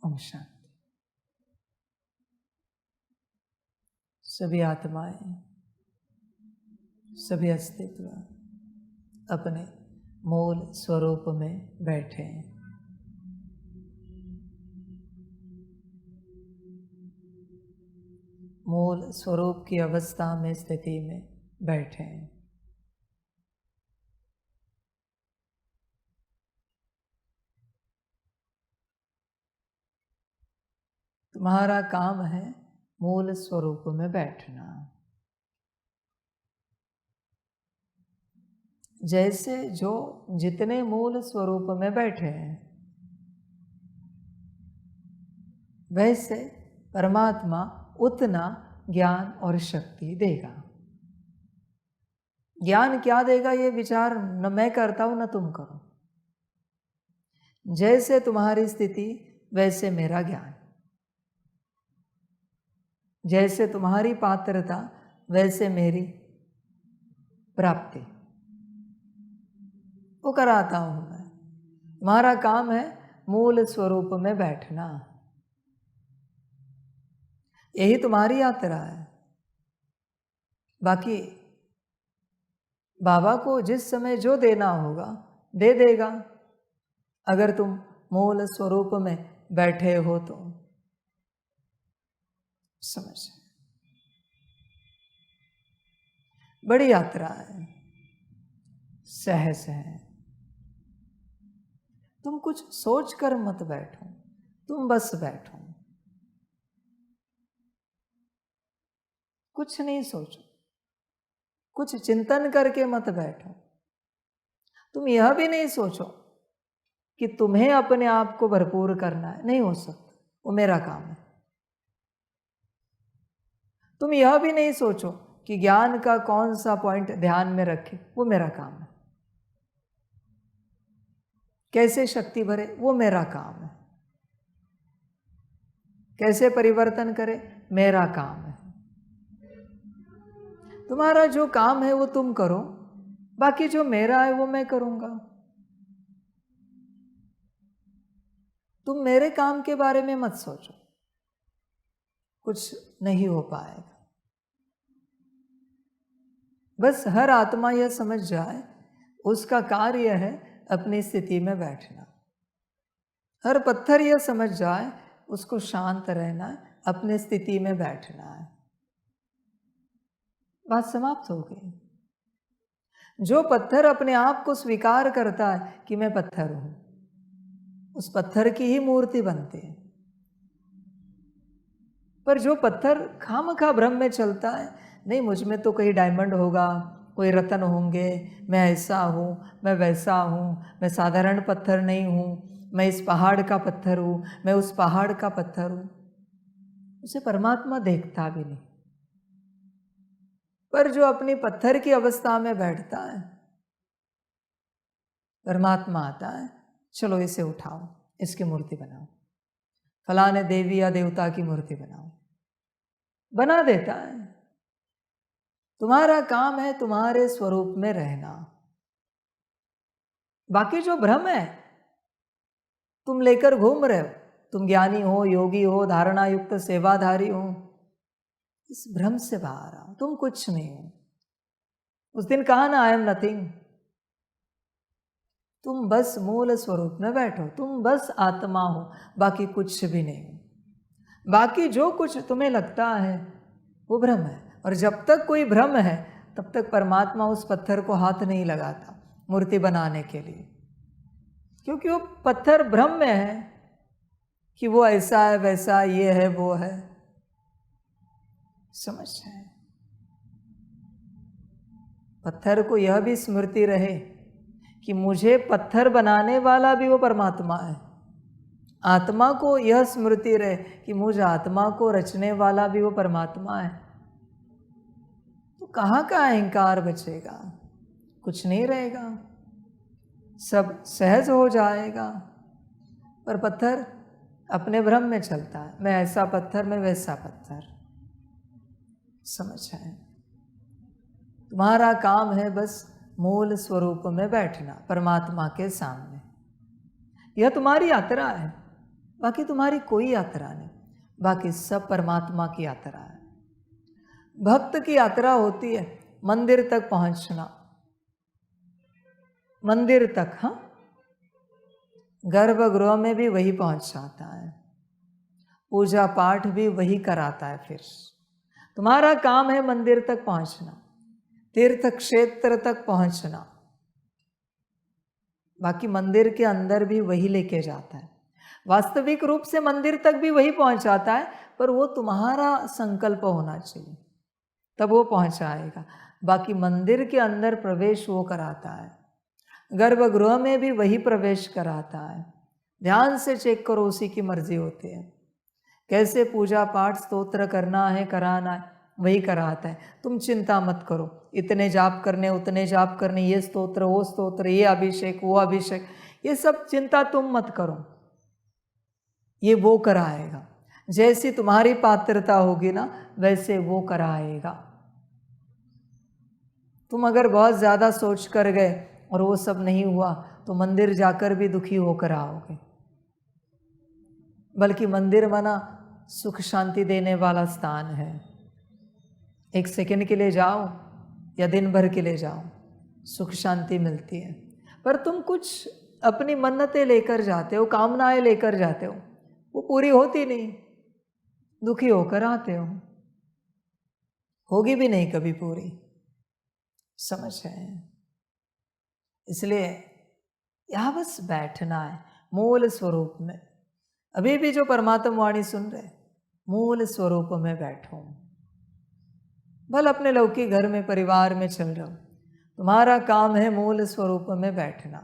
ओम शांति। सभी आत्माएं, सभी अस्तित्व अपने मूल स्वरूप में बैठे हैं। मूल स्वरूप की अवस्था में, स्थिति में बैठे हैं। तुम्हारा काम है मूल स्वरूप में बैठना। जैसे जो जितने मूल स्वरूप में बैठे हैं, वैसे परमात्मा उतना ज्ञान और शक्ति देगा। ज्ञान क्या देगा ये विचार न मैं करता हूं न तुम करो। जैसे तुम्हारी स्थिति वैसे मेरा ज्ञान, जैसे तुम्हारी पात्रता वैसे मेरी प्राप्ति, वो कराता हूं मैं। तुम्हारा काम है मूल स्वरूप में बैठना। यही तुम्हारी यात्रा है। बाकी बाबा को जिस समय जो देना होगा दे देगा, अगर तुम मूल स्वरूप में बैठे हो तो। समझ, बड़ी यात्रा है, सहज है। तुम कुछ सोच कर मत बैठो, तुम बस बैठो। कुछ नहीं सोचो, कुछ चिंतन करके मत बैठो। तुम यह भी नहीं सोचो कि तुम्हें अपने आप को भरपूर करना है, नहीं हो सकता, वो मेरा काम है। तुम यह भी नहीं सोचो कि ज्ञान का कौन सा पॉइंट ध्यान में रखे, वो मेरा काम है। कैसे शक्ति भरे, वो मेरा काम है। कैसे परिवर्तन करे, मेरा काम है। तुम्हारा जो काम है वो तुम करो, बाकी जो मेरा है वो मैं करूंगा। तुम मेरे काम के बारे में मत सोचो, कुछ नहीं हो पाएगा। बस हर आत्मा यह समझ जाए उसका कार्य है अपनी स्थिति में बैठना। हर पत्थर यह समझ जाए उसको शांत रहना है, अपनी स्थिति में बैठना है। बात समाप्त हो गई। जो पत्थर अपने आप को स्वीकार करता है कि मैं पत्थर हूं, उस पत्थर की ही मूर्ति बनती है। पर जो पत्थर खामखा भ्रम में चलता है, नहीं मुझ में तो कहीं डायमंड होगा, कोई रतन होंगे, मैं ऐसा हूँ, मैं वैसा हूँ, मैं साधारण पत्थर नहीं हूँ, मैं इस पहाड़ का पत्थर हूँ, मैं उस पहाड़ का पत्थर हूँ, उसे परमात्मा देखता भी नहीं। पर जो अपनी पत्थर की अवस्था में बैठता है, परमात्मा आता है, चलो इसे उठाओ, इसकी मूर्ति बनाओ, फलाने देवी या देवता की मूर्ति बनाओ, बना देता है। तुम्हारा काम है तुम्हारे स्वरूप में रहना। बाकी जो भ्रम है तुम लेकर घूम रहे हो, तुम ज्ञानी हो, योगी हो, धारणा युक्त सेवाधारी हो, इस भ्रम से बाहर आओ। तुम कुछ नहीं हो। उस दिन कहा ना, आई एम नथिंग। तुम बस मूल स्वरूप में बैठो, तुम बस आत्मा हो, बाकी कुछ भी नहीं हो। बाकी जो कुछ तुम्हें लगता है वो भ्रम है। और जब तक कोई भ्रम है तब तक परमात्मा उस पत्थर को हाथ नहीं लगाता मूर्ति बनाने के लिए, क्योंकि वो पत्थर भ्रम में है कि वो ऐसा है, वैसा, ये है, वो है। समझ है? पत्थर को यह भी स्मृति रहे कि मुझे पत्थर बनाने वाला भी वो परमात्मा है, आत्मा को यह स्मृति रहे कि मुझ आत्मा को रचने वाला भी वो परमात्मा है, तो कहाँ का अहंकार बचेगा? कुछ नहीं रहेगा, सब सहज हो जाएगा। पर पत्थर अपने भ्रम में चलता है, मैं ऐसा पत्थर, मैं वैसा पत्थर। समझ आए? तुम्हारा काम है बस मूल स्वरूप में बैठना, परमात्मा के सामने। यह तुम्हारी यात्रा है, बाकी तुम्हारी कोई यात्रा नहीं, बाकी सब परमात्मा की यात्रा है। भक्त की यात्रा होती है मंदिर तक पहुंचना, मंदिर तक, हाँ, गर्भगृह में भी वही पहुंच जाता है, पूजा पाठ भी वही कराता है। फिर तुम्हारा काम है मंदिर तक पहुंचना, तीर्थ क्षेत्र तक पहुंचना, बाकी मंदिर के अंदर भी वही लेके जाता है। वास्तविक रूप से मंदिर तक भी वही पहुंचाता है, पर वो तुम्हारा संकल्प होना चाहिए, तब वो पहुंचाएगा। बाकी मंदिर के अंदर प्रवेश वो कराता है, गर्भगृह में भी वही प्रवेश कराता है। ध्यान से चेक करो, उसी की मर्जी होती है। कैसे पूजा पाठ स्तोत्र करना है, कराना है, वही कराता है। तुम चिंता मत करो, इतने जाप करने, उतने जाप करने, ये स्तोत्र, वो स्तोत्र, ये अभिषेक, वो अभिषेक, ये सब चिंता तुम मत करो, ये वो कराएगा। जैसी तुम्हारी पात्रता होगी ना, वैसे वो कराएगा। तुम अगर बहुत ज़्यादा सोच कर गए और वो सब नहीं हुआ, तो मंदिर जाकर भी दुखी होकर आओगे। बल्कि मंदिर माना सुख शांति देने वाला स्थान है। एक सेकंड के लिए जाओ या दिन भर के लिए जाओ, सुख शांति मिलती है। पर तुम कुछ अपनी मन्नतें लेकर जाते हो, कामनाएं लेकर जाते हो, वो पूरी होती नहीं, दुखी होकर आते हो, होगी भी नहीं कभी पूरी। समझ है? इसलिए यहाँ बस बैठना है मूल स्वरूप में। अभी भी जो परमात्मा वाणी सुन रहे, मूल स्वरूप में बैठो। भले अपने लौकिक घर में, परिवार में चल रहे हो, तुम्हारा काम है मूल स्वरूप में बैठना।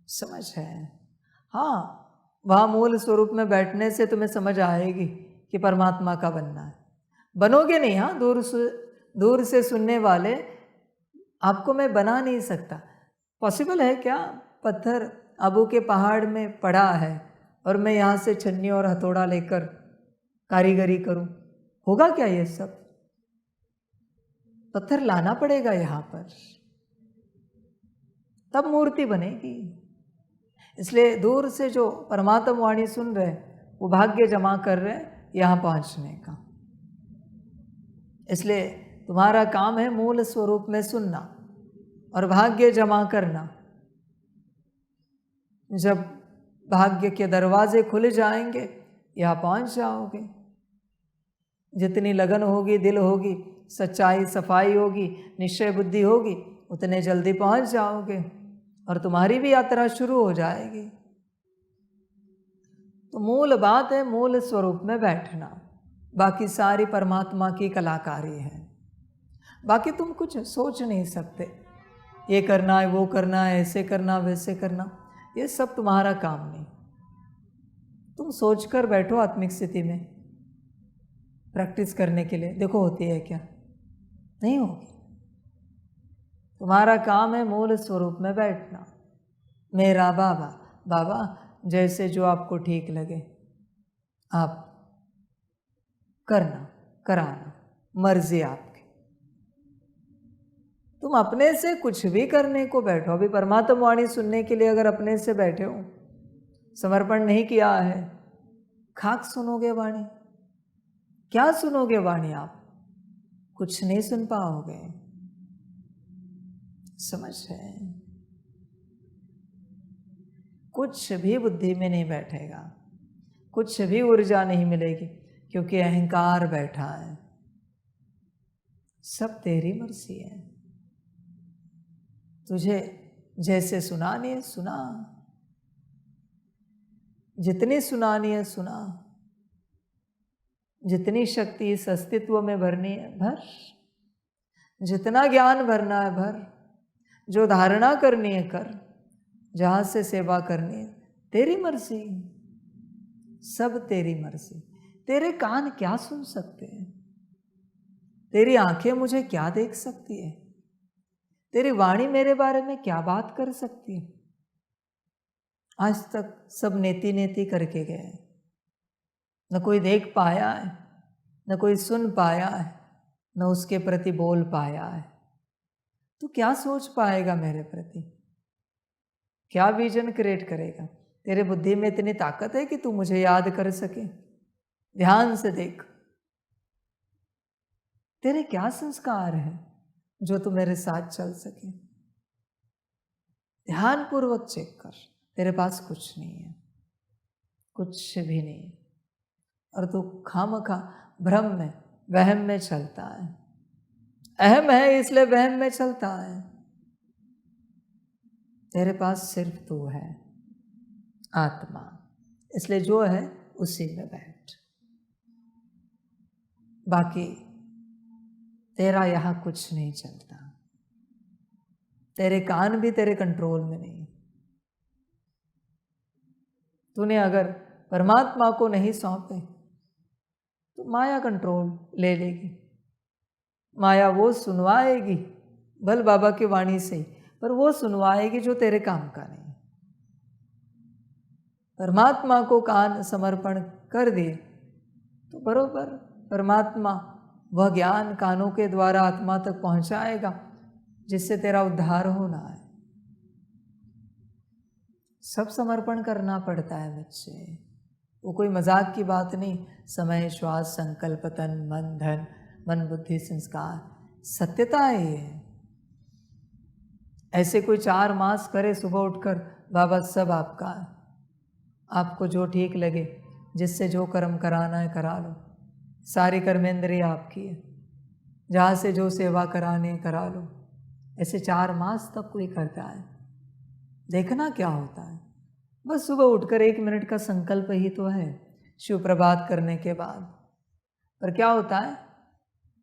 समझ है? हाँ, वहाँ मूल स्वरूप में बैठने से तुम्हें समझ आएगी कि परमात्मा का बनना है। बनोगे नहीं, हाँ, दूर से सुनने वाले आपको मैं बना नहीं सकता। पॉसिबल है क्या? पत्थर आबू के पहाड़ में पड़ा है और मैं यहाँ से छन्नी और हथौड़ा लेकर कारीगरी करूँ? होगा क्या ये सब? पत्थर लाना पड़ेगा यहाँ पर, तब मूर्ति बनेगी। इसलिए दूर से जो परमात्मा वाणी सुन रहे, वो भाग्य जमा कर रहे यहाँ पहुँचने का। इसलिए तुम्हारा काम है मूल स्वरूप में सुनना और भाग्य जमा करना। जब भाग्य के दरवाजे खुल जाएंगे, यहाँ पहुँच जाओगे। जितनी लगन होगी, दिल होगी, सच्चाई सफाई होगी, निश्चय बुद्धि होगी, उतने जल्दी पहुँच जाओगे और तुम्हारी भी यात्रा शुरू हो जाएगी। तो मूल बात है मूल स्वरूप में बैठना, बाकी सारी परमात्मा की कलाकारी है। बाकी तुम कुछ सोच नहीं सकते, ये करना है, वो करना है, ऐसे करना, वैसे करना, ये सब तुम्हारा काम नहीं। तुम सोचकर बैठो आत्मिक स्थिति में प्रैक्टिस करने के लिए, देखो होती है क्या? नहीं होगी। तुम्हारा काम है मूल स्वरूप में बैठना। मेरा बाबा, बाबा जैसे जो आपको ठीक लगे आप करना, कराना, मर्जी आपकी। तुम अपने से कुछ भी करने को बैठो। अभी परमात्मा वाणी सुनने के लिए अगर अपने से बैठे हो, समर्पण नहीं किया है, खाक सुनोगे वाणी? क्या सुनोगे वाणी? आप कुछ नहीं सुन पाओगे। समझ है? कुछ भी बुद्धि में नहीं बैठेगा, कुछ भी ऊर्जा नहीं मिलेगी, क्योंकि अहंकार बैठा है। सब तेरी मर्जी है, तुझे जैसे सुनानी है सुना, जितनी सुनानी है सुना, जितनी शक्ति इस अस्तित्व में भरनी है भर, जितना ज्ञान भरना है भर, जो धारणा करनी है कर, जहाँ से सेवा करनी है तेरी मर्जी। सब तेरी मर्जी। तेरे कान क्या सुन सकते हैं? तेरी आंखें मुझे क्या देख सकती है? तेरी वाणी मेरे बारे में क्या बात कर सकती है? आज तक सब नेति नेति करके गए, न कोई देख पाया है, न कोई सुन पाया है, न उसके प्रति बोल पाया है। तू क्या सोच पाएगा मेरे प्रति? क्या विजन क्रिएट करेगा? तेरे बुद्धि में इतनी ताकत है कि तू मुझे याद कर सके? ध्यान से देख, तेरे क्या संस्कार है जो तू मेरे साथ चल सके? ध्यान पूर्वक चेक कर, तेरे पास कुछ नहीं है, कुछ भी नहीं है, और तू खामखा भ्रम में, वहम में चलता है। अहम है इसलिए वहम में चलता है। तेरे पास सिर्फ तू है, आत्मा, इसलिए जो है उसी में बैठ। बाकी तेरा यहां कुछ नहीं चलता। तेरे कान भी तेरे कंट्रोल में नहीं। तूने अगर परमात्मा को नहीं सौंपे तो माया कंट्रोल ले लेगी। माया वो सुनवाएगी, भल बाबा की वाणी से, पर वो सुनवाएगी जो तेरे काम का नहीं। परमात्मा को कान समर्पण कर दिए तो बरोबर परमात्मा वह ज्ञान कानों के द्वारा आत्मा तक पहुंचाएगा जिससे तेरा उद्धार होना है। सब समर्पण करना पड़ता है बच्चे, वो कोई मजाक की बात नहीं। समय, श्वास, संकल्प, तन, मन, धन, मन, बुद्धि, संस्कार, सत्यता है ये। ऐसे कोई 4 मास करे सुबह उठकर, बाबा सब आपका है, आपको जो ठीक लगे, जिससे जो कर्म कराना है करा लो, सारी कर्मेंद्रिय आपकी है, जहाँ से जो सेवा करानी है करा लो। ऐसे 4 मास तक कोई करता है, देखना क्या होता है। बस सुबह उठकर 1 मिनट का संकल्प ही तो है शिव प्रभात करने के बाद, पर क्या होता है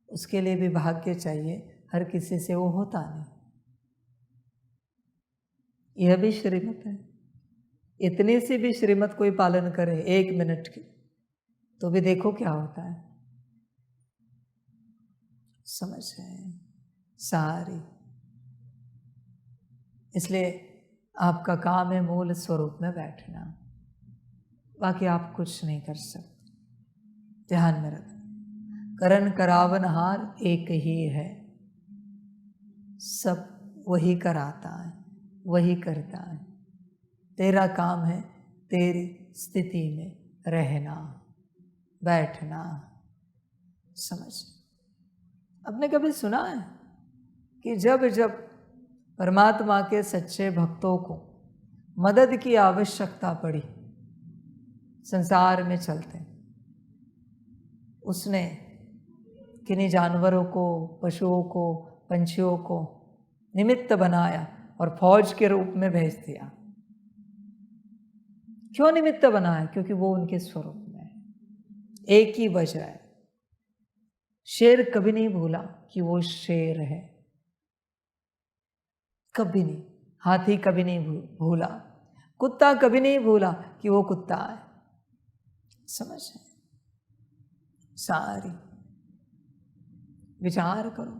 उसके लिए भी भाग्य चाहिए, हर किसी से वो होता नहीं। यह भी श्रीमत है, इतनी सी भी श्रीमत कोई पालन करे 1 मिनट की, तो भी देखो क्या होता है। समझ है सारी। इसलिए आपका काम है मूल स्वरूप में बैठना, बाकी आप कुछ नहीं कर सकते। ध्यान में रखना, करण करावनहार एक ही है, सब वही कराता है, वही करता है। तेरा काम है तेरी स्थिति में रहना, बैठना। समझ, आपने कभी सुना है कि जब जब परमात्मा के सच्चे भक्तों को मदद की आवश्यकता पड़ी संसार में चलते, उसने किन्हीं जानवरों को, पशुओं को, पंछियों को निमित्त बनाया और फौज के रूप में भेज दिया? क्यों निमित्त बनाया? क्योंकि वो उनके स्वरूप में है। एक ही वजह है, शेर कभी नहीं भूला कि वो शेर है, कभी नहीं। हाथी कभी नहीं भूला, कुत्ता कभी नहीं भूला कि वो कुत्ता है। समझ है सारी। विचार करो।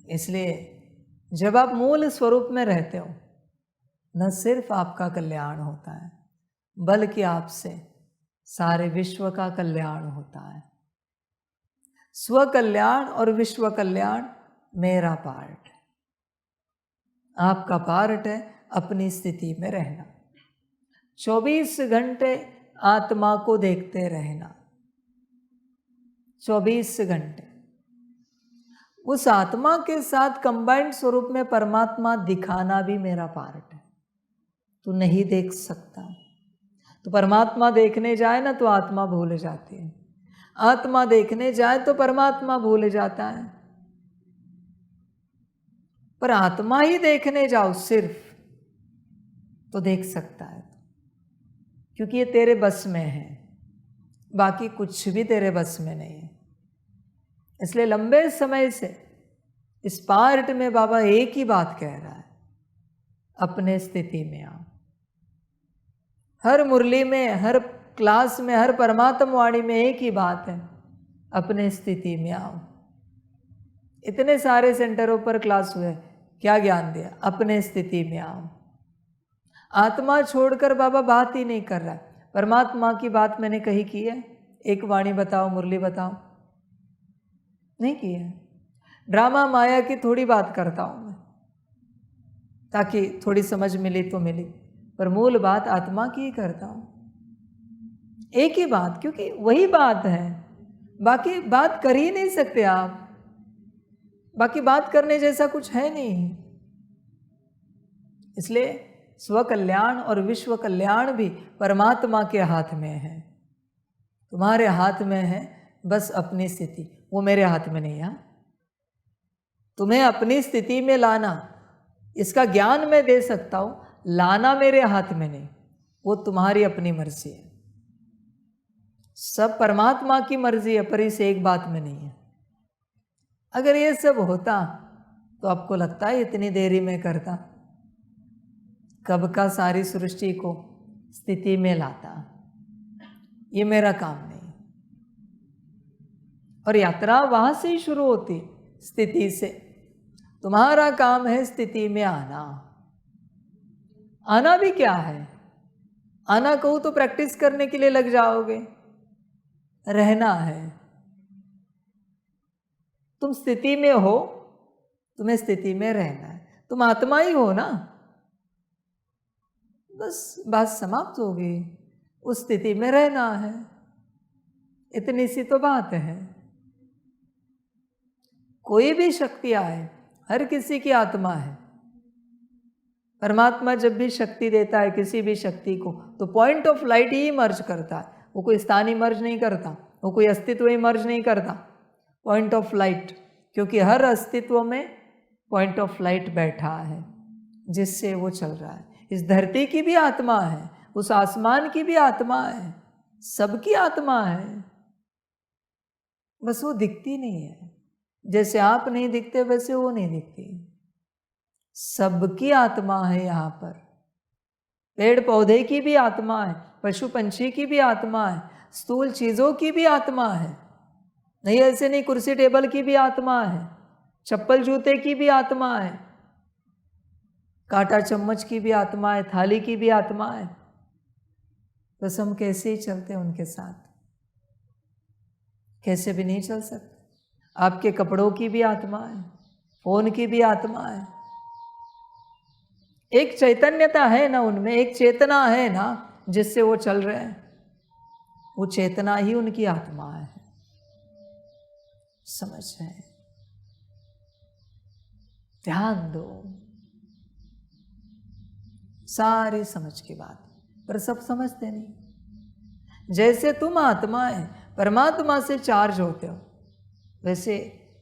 इसलिए जब आप मूल स्वरूप में रहते हो, न सिर्फ आपका कल्याण होता है, बल्कि आपसे सारे विश्व का कल्याण होता है। स्व कल्याण और विश्व कल्याण मेरा पार्ट है, आपका पार्ट है अपनी स्थिति में रहना, 24 घंटे आत्मा को देखते रहना, 24 घंटे उस आत्मा के साथ कंबाइंड स्वरूप में परमात्मा दिखाना भी मेरा पार्ट है। तू नहीं देख सकता तो परमात्मा देखने जाए ना तो आत्मा भूल जाती है, आत्मा देखने जाए तो परमात्मा भूल जाता है। पर आत्मा ही देखने जाओ सिर्फ तो देख सकता है, क्योंकि ये तेरे बस में है, बाकी कुछ भी तेरे बस में नहीं है। इसलिए लंबे समय से इस पार्ट में बाबा एक ही बात कह रहा है, अपने स्थिति में आओ, हर मुरली में, हर क्लास में, हर परमात्म वाणी में एक ही बात है, अपने स्थिति में आओ। इतने सारे सेंटरों पर क्लास हुए, क्या ज्ञान दिया? अपने स्थिति में आओ। आत्मा छोड़कर बाबा बात ही नहीं कर रहा है। परमात्मा की बात मैंने कही की है? एक वाणी बताओ, मुरली बताओ, नहीं की है। ड्रामा माया की थोड़ी बात करता हूं मैं, ताकि थोड़ी समझ मिली तो मिली, पर मूल बात आत्मा की ही करता हूं। एक ही बात, क्योंकि वही बात है, बाकी बात कर ही नहीं सकते आप। बाकी बात करने जैसा कुछ है नहीं। इसलिए स्व कल्याण और विश्व कल्याण भी परमात्मा के हाथ में है। तुम्हारे हाथ में है बस अपनी स्थिति, वो मेरे हाथ में नहीं है। तुम्हें अपनी स्थिति में लाना, इसका ज्ञान मैं दे सकता हूं, लाना मेरे हाथ में नहीं, वो तुम्हारी अपनी मर्जी है। सब परमात्मा की मर्जी है, पर इस एक बात में नहीं है। अगर ये सब होता तो आपको लगता है इतनी देरी में करता, कब का सारी सृष्टि को स्थिति में लाता। ये मेरा काम नहीं। और यात्रा वहां से ही शुरू होती, स्थिति से। तुम्हारा काम है स्थिति में आना। आना भी क्या है? आना कहूं तो प्रैक्टिस करने के लिए लग जाओगे। रहना है। तुम स्थिति में हो, तुम्हें स्थिति में रहना है। तुम आत्मा ही हो ना, बस बात समाप्त हो गई। उस स्थिति में रहना है, इतनी सी तो बात है। कोई भी शक्ति आए, हर किसी की आत्मा है। परमात्मा जब भी शक्ति देता है किसी भी शक्ति को, तो पॉइंट ऑफ लाइट ही मर्ज करता है। वो कोई स्थान ही मर्ज नहीं करता, वो कोई अस्तित्व ही मर्ज नहीं करता। पॉइंट ऑफ लाइट, क्योंकि हर अस्तित्व में पॉइंट ऑफ लाइट बैठा है, जिससे वो चल रहा है। इस धरती की भी आत्मा है, उस आसमान की भी आत्मा है, सबकी आत्मा है, बस वो दिखती नहीं है। जैसे आप नहीं दिखते वैसे वो नहीं दिखती। सबकी आत्मा है यहाँ पर। पेड़ पौधे की भी आत्मा है, पशु पंछी की भी आत्मा है, स्थूल चीजों की भी आत्मा है। नहीं ऐसे नहीं, कुर्सी टेबल की भी आत्मा है, चप्पल जूते की भी आत्मा है, कांटा चम्मच की भी आत्मा है, थाली की भी आत्मा है। बस हम कैसे ही चलते हैं उनके साथ? कैसे भी नहीं चल सकते। आपके कपड़ों की भी आत्मा है, फोन की भी आत्मा है। एक चैतन्यता है ना उनमें, एक चेतना है ना जिससे वो चल रहे हैं। वो चेतना ही उनकी आत्मा है। समझ है? ध्यान दो, सारी समझ की बात, पर सब समझते नहीं। जैसे तुम आत्मा है, परमात्मा से चार्ज होते हो, वैसे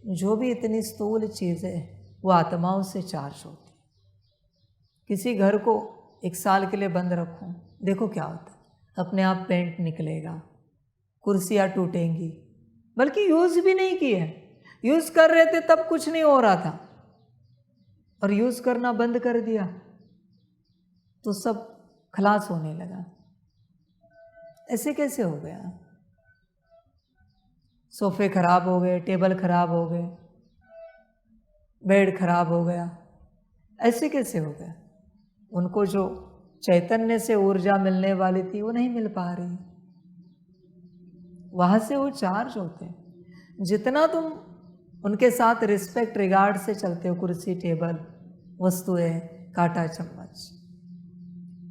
जो भी इतनी स्थूल चीजें वो आत्माओं से चार्ज होती। किसी घर को 1 साल के लिए बंद रखो, देखो क्या होता है। अपने आप पेंट निकलेगा, कुर्सियाँ टूटेंगी, बल्कि यूज भी नहीं किए। यूज कर रहे थे तब कुछ नहीं हो रहा था, और यूज करना बंद कर दिया तो सब खलास होने लगा। ऐसे कैसे हो गया? सोफे खराब हो गए, टेबल खराब हो गए, बेड खराब हो गया। ऐसे कैसे हो गया? उनको जो चैतन्य से ऊर्जा मिलने वाली थी वो नहीं मिल पा रही, वहां से वो चार्ज होते। जितना तुम उनके साथ रिस्पेक्ट रिगार्ड से चलते हो, कुर्सी टेबल वस्तुएं कांटा चम्मच,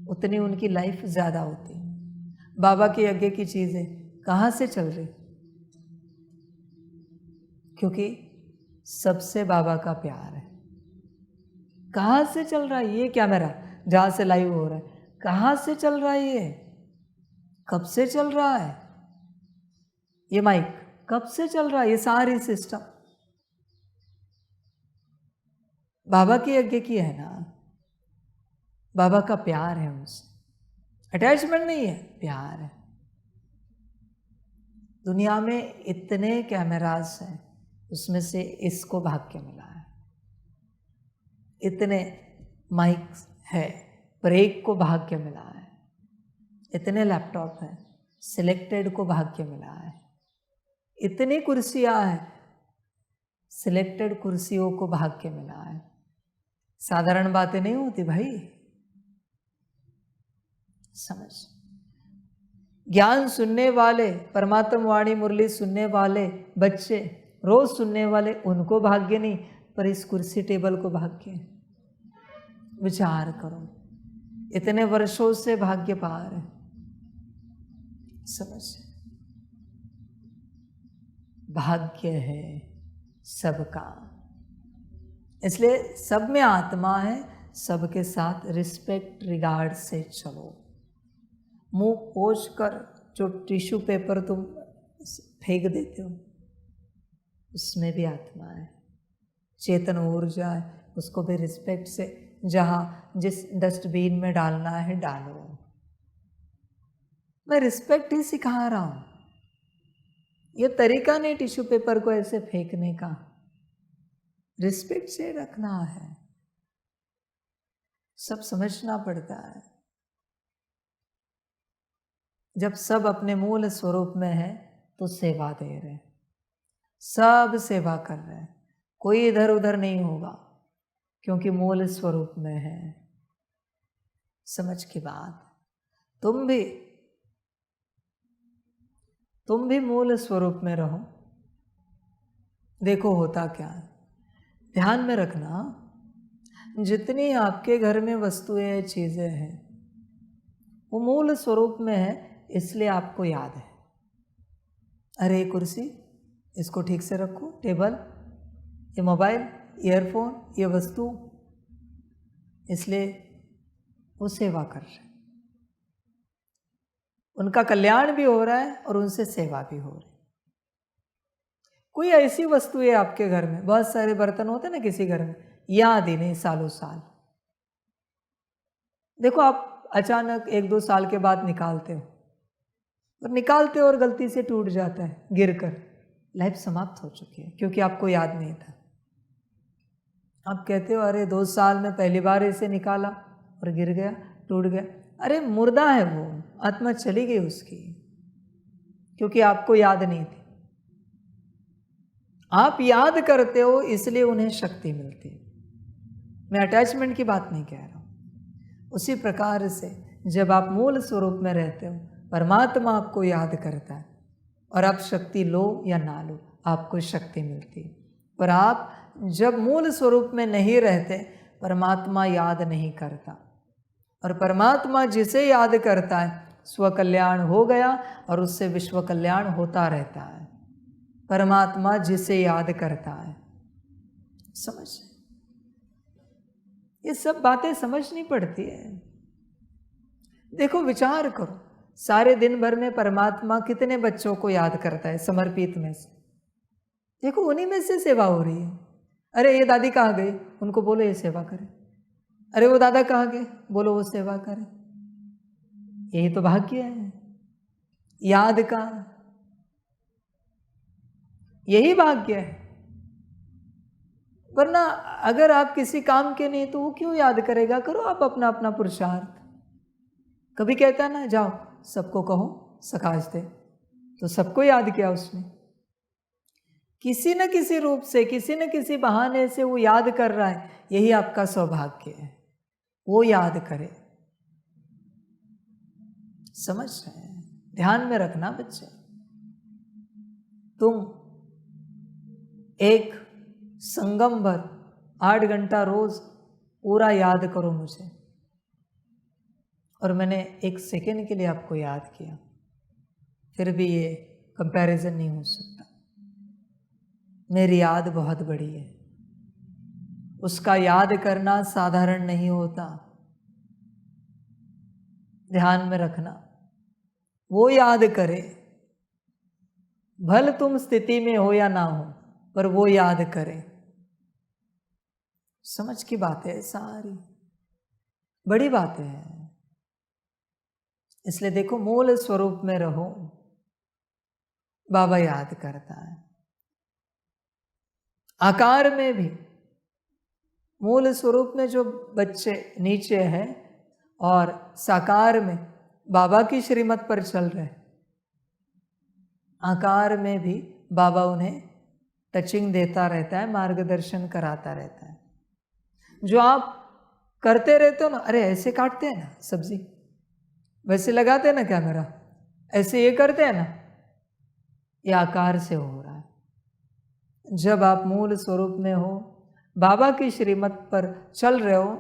उतनी उनकी लाइफ ज़्यादा होती है। बाबा के यज्ञ की चीज़ें कहाँ से चल रही? क्योंकि सबसे बाबा का प्यार है। कहाँ से चल रहा है ये कैमरा जहाँ से लाइव हो रहा है? कहाँ से चल रहा है ये? कब से चल रहा है ये माइक? कब से चल रहा है ये सारी सिस्टम? बाबा के यज्ञ की है ना। बाबा का प्यार है उनसे, अटैचमेंट नहीं है, प्यार है। दुनिया में इतने कैमरास हैं, उसमें से इसको भाग्य मिला है। इतने माइक है, पर एक को भाग्य मिला है। इतने लैपटॉप हैं, सिलेक्टेड को भाग्य मिला है। इतनी कुर्सियां हैं, सिलेक्टेड कुर्सियों को भाग्य मिला है। साधारण बातें नहीं होती भाई, समझ। ज्ञान सुनने वाले, परमात्मा वाणी मुरली सुनने वाले बच्चे, रोज सुनने वाले, उनको भाग्य नहीं, पर इस कुर्सी टेबल को भाग्य है। विचार करो, इतने वर्षों से भाग्य पा रहे, समझ। भाग्य है सबका, इसलिए सब में आत्मा है, सबके साथ रिस्पेक्ट रिगार्ड से चलो। मुंह पोंछ कर जो टिश्यू पेपर तुम फेंक देते हो, उसमें भी आत्मा है, चेतन ऊर्जा है, उसको भी रिस्पेक्ट से जहाँ जिस डस्टबिन में डालना है डालो। मैं रिस्पेक्ट ही सिखा रहा हूँ, ये तरीका नहीं टिश्यू पेपर को ऐसे फेंकने का, रिस्पेक्ट से रखना है, सब समझना पड़ता है। जब सब अपने मूल स्वरूप में है तो सेवा दे रहे, सब सेवा कर रहे हैं, कोई इधर उधर नहीं होगा, क्योंकि मूल स्वरूप में है। समझ की बात, तुम भी मूल स्वरूप में रहो। देखो होता क्या है, ध्यान में रखना, जितनी आपके घर में वस्तुएं चीजें हैं वो मूल स्वरूप में है, इसलिए आपको याद है। अरे कुर्सी, इसको ठीक से रखो, टेबल, ये मोबाइल, ईयरफोन, ये वस्तु, इसलिए वो सेवा कर रहे, उनका कल्याण भी हो रहा है और उनसे सेवा भी हो रही। कोई ऐसी वस्तु है आपके घर में, बहुत सारे बर्तन होते हैं ना किसी घर में, याद ही नहीं सालों साल। देखो आप अचानक 1-2 साल के बाद निकालते हो, और गलती से टूट जाता है गिरकर, लाइफ समाप्त हो चुकी है, क्योंकि आपको याद नहीं था। आप कहते हो अरे 2 साल में पहली बार इसे निकाला और गिर गया, टूट गया। अरे मुर्दा है वो, आत्मा चली गई उसकी, क्योंकि आपको याद नहीं थी। आप याद करते हो इसलिए उन्हें शक्ति मिलती है। मैं अटैचमेंट की बात नहीं कह रहा हूं। उसी प्रकार से जब आप मूल स्वरूप में रहते हो, परमात्मा आपको याद करता है, और आप शक्ति लो या ना लो, आपको शक्ति मिलती है। पर आप जब मूल स्वरूप में नहीं रहते, परमात्मा याद नहीं करता, और परमात्मा जिसे याद करता है स्व कल्याण हो गया, और उससे विश्व कल्याण होता रहता है। परमात्मा जिसे याद करता है, समझ, ये सब बातें समझनी पड़ती है। देखो विचार करो, सारे दिन भर में परमात्मा कितने बच्चों को याद करता है समर्पित में से, देखो उन्हीं में से सेवा हो रही है। अरे ये दादी कहाँ गई, उनको बोलो ये सेवा करे। अरे वो दादा कहाँ गए, बोलो वो सेवा करे। यही तो भाग्य है याद का, यही भाग्य है। वरना अगर आप किसी काम के नहीं तो वो क्यों याद करेगा। करो आप अपना अपना पुरुषार्थ। कभी कहता है ना, जाओ सबको कहो सकाश दे, तो सबको याद किया उसने, किसी न किसी रूप से, किसी न किसी बहाने से वो याद कर रहा है। यही आपका सौभाग्य है, वो याद करे। समझ रहे हैं? ध्यान में रखना बच्चे, तुम एक संगम भर 8 घंटा रोज पूरा याद करो मुझे, और मैंने 1 सेकेंड के लिए आपको याद किया, फिर भी ये कंपैरिजन नहीं हो सकता। मेरी याद बहुत बड़ी है, उसका याद करना साधारण नहीं होता। ध्यान में रखना, वो याद करे, भल तुम स्थिति में हो या ना हो, पर वो याद करे। समझ की बातें है सारी, बड़ी बातें हैं। इसलिए देखो, मूल स्वरूप में रहो, बाबा याद करता है। आकार में भी मूल स्वरूप में जो बच्चे नीचे हैं, और साकार में बाबा की श्रीमत पर चल रहे, आकार में भी बाबा उन्हें टचिंग देता रहता है, मार्गदर्शन कराता रहता है। जो आप करते रहते हो ना, अरे ऐसे काटते हैं ना सब्जी, वैसे लगाते हैं ना कैमरा, ऐसे ये करते हैं ना, ये आकार से हो रहा है। जब आप मूल स्वरूप में हो, बाबा की श्रीमत पर चल रहे हो,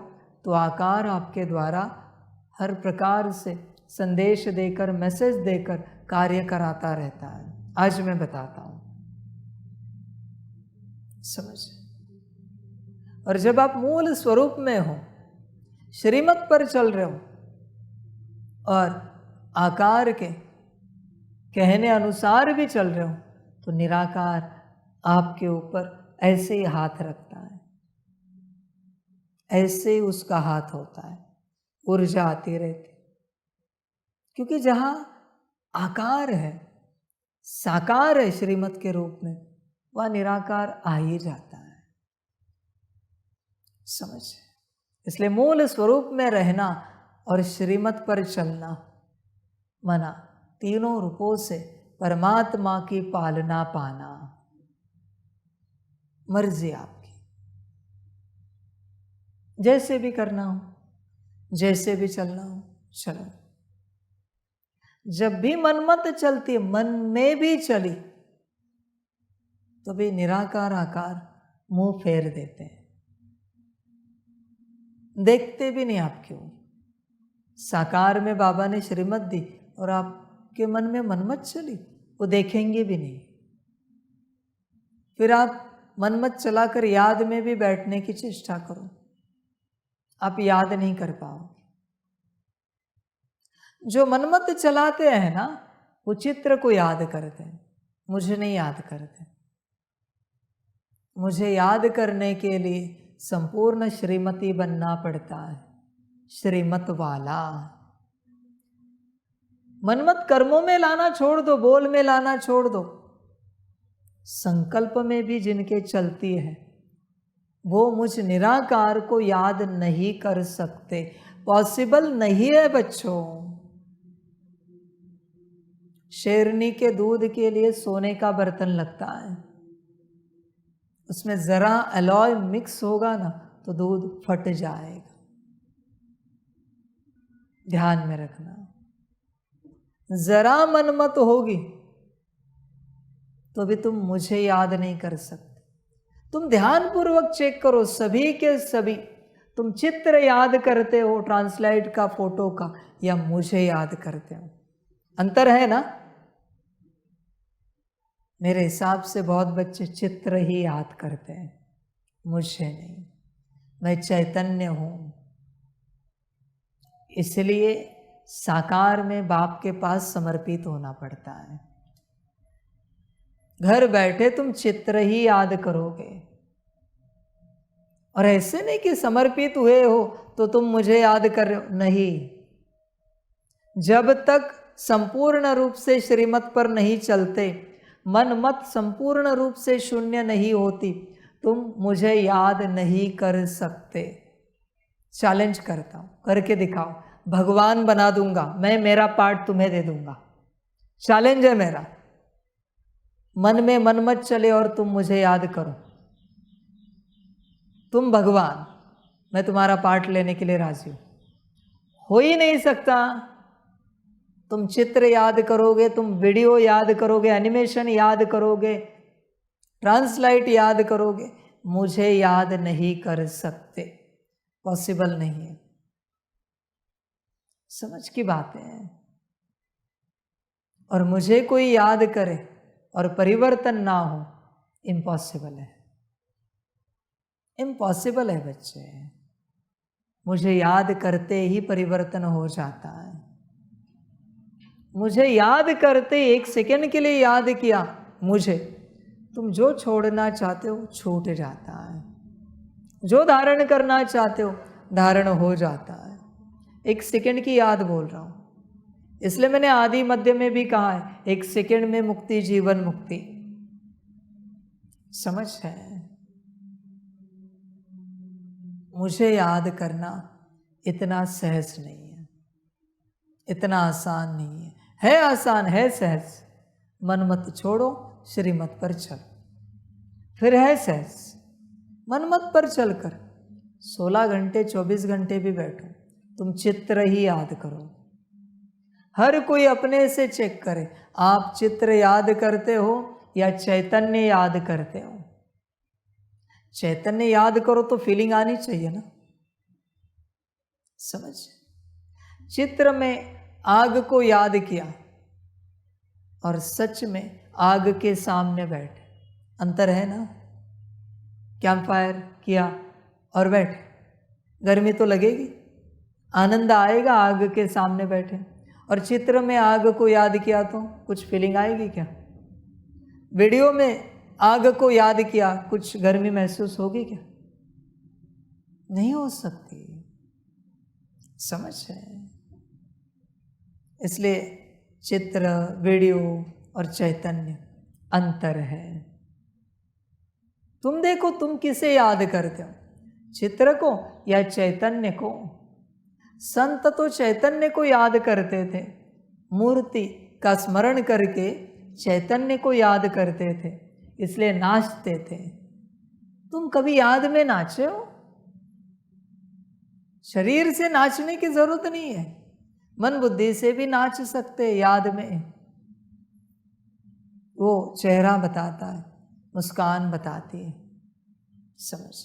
तो आकार आपके द्वारा हर प्रकार से संदेश देकर, मैसेज देकर कार्य कराता रहता है। आज मैं बताता हूं, समझ। और जब आप मूल स्वरूप में हो, श्रीमत पर चल रहे हो और आकार के कहने अनुसार भी चल रहे हो, तो निराकार आपके ऊपर ऐसे ही हाथ रखता है, ऐसे ही उसका हाथ होता है, ऊर्जा आती रहती। क्योंकि जहां आकार है, साकार है श्रीमत के रूप में, वह निराकार आ ही जाता है, समझ। इसलिए मूल स्वरूप में रहना और श्रीमत पर चलना मना, तीनों रूपों से परमात्मा की पालना पाना। मर्जी आपकी, जैसे भी करना हो, जैसे भी चलना हो, चलो। जब भी मनमत चलती, मन में भी चली, तो भी निराकार आकार मुंह फेर देते हैं, देखते भी नहीं आप क्यों। साकार में बाबा ने श्रीमत दी और आपके मन में मनमत चली, वो देखेंगे भी नहीं। फिर आप मनमत चलाकर याद में भी बैठने की चेष्टा करो, आप याद नहीं कर पाओगे। जो मनमत चलाते हैं ना, वो चित्र को याद करते हैं, मुझे नहीं याद करते। मुझे याद करने के लिए संपूर्ण श्रीमती बनना पड़ता है, श्रीमत वाला। मनमत कर्मों में लाना छोड़ दो, बोल में लाना छोड़ दो, संकल्प में भी जिनके चलती है, वो मुझ निराकार को याद नहीं कर सकते। पॉसिबल नहीं है बच्चों। शेरनी के दूध के लिए सोने का बर्तन लगता है, उसमें जरा अलॉय मिक्स होगा ना तो दूध फट जाएगा, ध्यान में रखना। जरा मनमत होगी तो भी तुम मुझे याद नहीं कर सकते। तुम ध्यान पूर्वक चेक करो, सभी के सभी तुम चित्र याद करते हो ट्रांसलाइट का, फोटो का, या मुझे याद करते हो, अंतर है ना। मेरे हिसाब से बहुत बच्चे चित्र ही याद करते हैं, मुझे नहीं। मैं चैतन्य हूं, इसलिए साकार में बाप के पास समर्पित होना पड़ता है। घर बैठे तुम चित्र ही याद करोगे, और ऐसे नहीं कि समर्पित हुए हो तो तुम मुझे याद कर रहे हो, नहीं। जब तक संपूर्ण रूप से श्रीमत पर नहीं चलते, मन मत संपूर्ण रूप से शून्य नहीं होती, तुम मुझे याद नहीं कर सकते। चैलेंज करता हूं, करके दिखाओ, भगवान बना दूंगा मैं, मेरा पार्ट तुम्हें दे दूंगा। चैलेंज है मेरा। मन में मन मत चले और तुम मुझे याद करो, तुम भगवान, मैं तुम्हारा पार्ट लेने के लिए राजी हूं। हो ही नहीं सकता। तुम चित्र याद करोगे, तुम वीडियो याद करोगे, एनिमेशन याद करोगे, ट्रांसलाइट याद करोगे, मुझे याद नहीं कर सकते, पॉसिबल नहीं है। समझ की बातें हैं। और मुझे कोई याद करे और परिवर्तन ना हो, इम्पॉसिबल है, इम्पॉसिबल है बच्चे। मुझे याद करते ही परिवर्तन हो जाता है। मुझे याद करते, एक सेकंड के लिए याद किया मुझे, तुम जो छोड़ना चाहते हो छूट जाता है, जो धारण करना चाहते हो धारण हो जाता है। एक सेकंड की याद बोल रहा हूं, इसलिए मैंने आदि मध्य में भी कहा है, एक सेकंड में मुक्ति, जीवन मुक्ति। समझ है। मुझे याद करना इतना सहज नहीं है, इतना आसान नहीं है आसान है सहज। मन मत छोड़ो श्रीमत पर चलो। फिर है सहज, मन मत पर चलकर 16 घंटे 24 घंटे भी बैठो, तुम चित्र ही याद करो। हर कोई अपने से चेक करे, आप चित्र याद करते हो या चैतन्य याद करते हो। चैतन्य याद करो तो फीलिंग आनी चाहिए ना, समझ। चित्र में आग को याद किया और सच में आग के सामने बैठे, अंतर है ना। कैंप फायर किया और बैठे, गर्मी तो लगेगी, आनंद आएगा आग के सामने बैठे। और चित्र में आग को याद किया तो कुछ फीलिंग आएगी क्या? वीडियो में आग को याद किया, कुछ गर्मी महसूस होगी क्या? नहीं हो सकती, समझ है। इसलिए चित्र, वीडियो और चैतन्य अंतर है। तुम देखो तुम किसे याद करते हो, चित्र को या चैतन्य को? संत तो चैतन्य को याद करते थे, मूर्ति का स्मरण करके चैतन्य को याद करते थे, इसलिए नाचते थे। तुम कभी याद में नाचे हो? शरीर से नाचने की जरूरत नहीं है, मन बुद्धि से भी नाच सकते याद में। वो चेहरा बताता है, मुस्कान बताती है, समझ।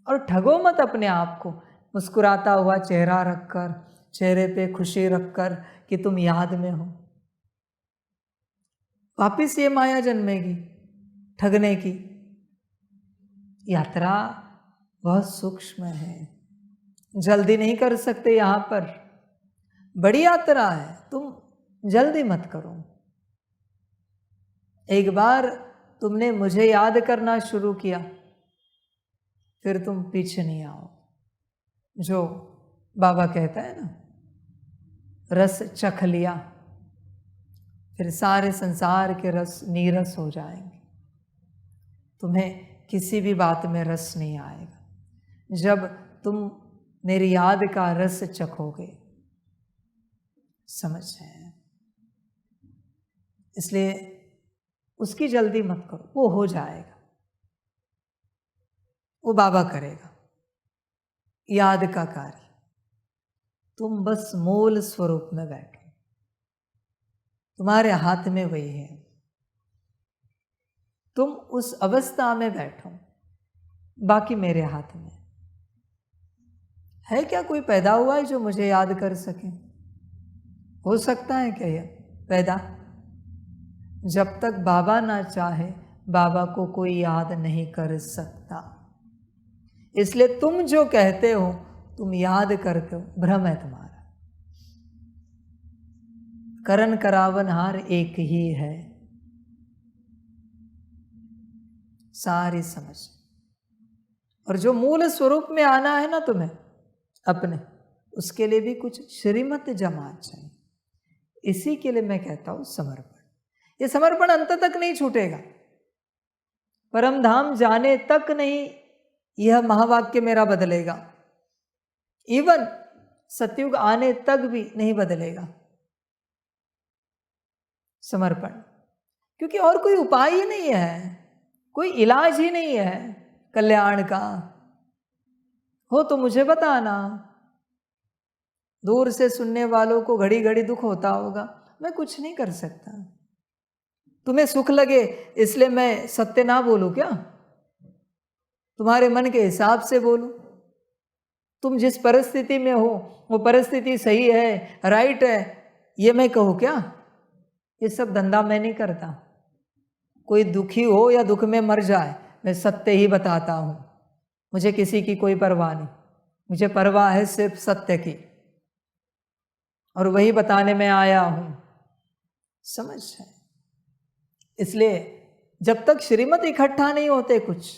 और ठगो मत अपने आप को मुस्कुराता हुआ चेहरा रखकर, चेहरे पे खुशी रखकर कि तुम याद में हो। वापिस ये माया जन्मेगी ठगने की। यात्रा बहुत सूक्ष्म है, जल्दी नहीं कर सकते यहाँ पर, बड़ी यात्रा है, तुम जल्दी मत करो। एक बार तुमने मुझे याद करना शुरू किया, फिर तुम पीछे नहीं आओ। जो बाबा कहता है ना, रस चख लिया फिर सारे संसार के रस नीरस हो जाएंगे, तुम्हें किसी भी बात में रस नहीं आएगा जब तुम मेरी याद का रस चखोगे, समझ है। इसलिए उसकी जल्दी मत करो, वो हो जाएगा, वो बाबा करेगा याद का कार्य। तुम बस मूल स्वरूप में बैठो, तुम्हारे हाथ में वही है। तुम उस अवस्था में बैठो, बाकी मेरे हाथ में है। क्या कोई पैदा हुआ है जो मुझे याद कर सके? हो सकता है क्या यह पैदा? जब तक बाबा ना चाहे बाबा को कोई याद नहीं कर सकता। इसलिए तुम जो कहते हो, तुम याद करते हो, भ्रम है तुम्हारा। करन करावनहार एक ही है, सारी समझ। और जो मूल स्वरूप में आना है ना तुम्हें अपने, उसके लिए भी कुछ श्रीमत जमा चाहिए। इसी के लिए मैं कहता हूं समर्पण। ये समर्पण अंत तक नहीं छूटेगा, परम धाम जाने तक नहीं यह महावाक्य मेरा बदलेगा। इवन सतयुग आने तक भी नहीं बदलेगा समर्पण, क्योंकि और कोई उपाय ही नहीं है, कोई इलाज ही नहीं है कल्याण का। हो तो मुझे बताना। दूर से सुनने वालों को घड़ी घड़ी दुख होता होगा, मैं कुछ नहीं कर सकता। तुम्हें सुख लगे इसलिए मैं सत्य ना बोलूं क्या? तुम्हारे मन के हिसाब से बोलूं? तुम जिस परिस्थिति में हो वो परिस्थिति सही है, राइट है, ये मैं कहूँ क्या? ये सब धंधा मैं नहीं करता। कोई दुखी हो या दुख में मर जाए, मैं सत्य ही बताता हूँ। मुझे किसी की कोई परवाह नहीं, मुझे परवाह है सिर्फ सत्य की, और वही बताने में आया हूँ, समझ है। इसलिए जब तक श्रीमत इकट्ठा नहीं होते कुछ,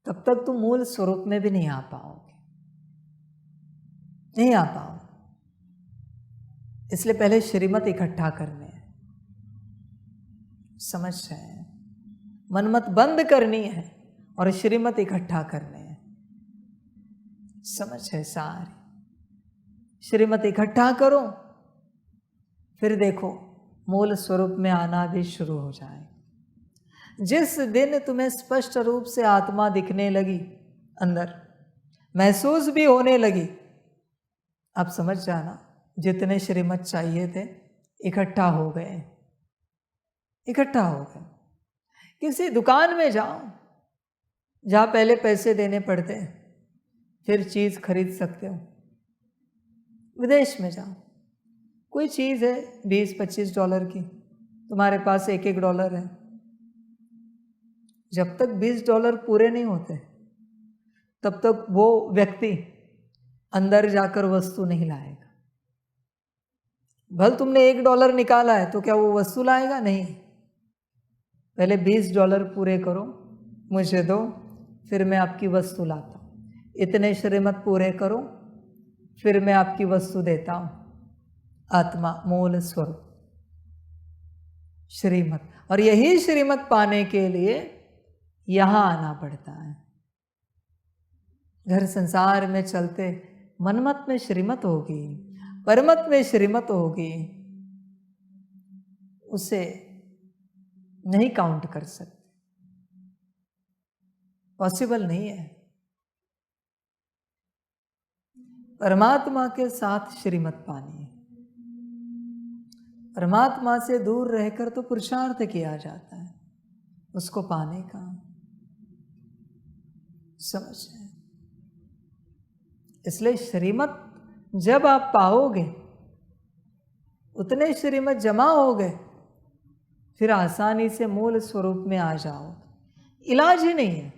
तब तक तुम मूल स्वरूप में भी नहीं आ पाओगे, नहीं आ पाओ। इसलिए पहले श्रीमत इकट्ठा करने हैं, समझ है। मनमत बंद करनी है और श्रीमत इकट्ठा करने हैं, समझ है। सारी श्रीमत इकट्ठा करो, फिर देखो मूल स्वरूप में आना भी शुरू हो जाए। जिस दिन तुम्हें स्पष्ट रूप से आत्मा दिखने लगी, अंदर महसूस भी होने लगी, आप समझ जाना जितने श्रीमत चाहिए थे इकट्ठा हो गए, इकट्ठा हो गए। किसी दुकान में जाओ जहाँ पहले पैसे देने पड़ते हैं, फिर चीज़ खरीद सकते हो। विदेश में जाओ, कोई चीज़ है $20-25 की, तुम्हारे पास $1 है, जब तक $20 पूरे नहीं होते तब तक वो व्यक्ति अंदर जाकर वस्तु नहीं लाएगा। भले तुमने $1 निकाला है तो क्या वो वस्तु लाएगा? नहीं। पहले $20 पूरे करो, मुझे दो, फिर मैं आपकी वस्तु लाता हूँ। इतने श्रीमत पूरे करो, फिर मैं आपकी वस्तु देता हूँ। आत्मा मूल स्वरूप श्रीमत, और यही श्रीमत पाने के लिए यहाँ आना पड़ता है। घर संसार में चलते मनमत में श्रीमत होगी, परमत में श्रीमत होगी, उसे नहीं काउंट कर सकते, पॉसिबल नहीं है। परमात्मा के साथ श्रीमत पानी है। परमात्मा से दूर रहकर तो पुरुषार्थ किया जाता है उसको पाने का, समझ है। इसलिए श्रीमत जब आप पाओगे, उतने श्रीमत जमा हो गए, फिर आसानी से मूल स्वरूप में आ जाओ। इलाज ही नहीं है।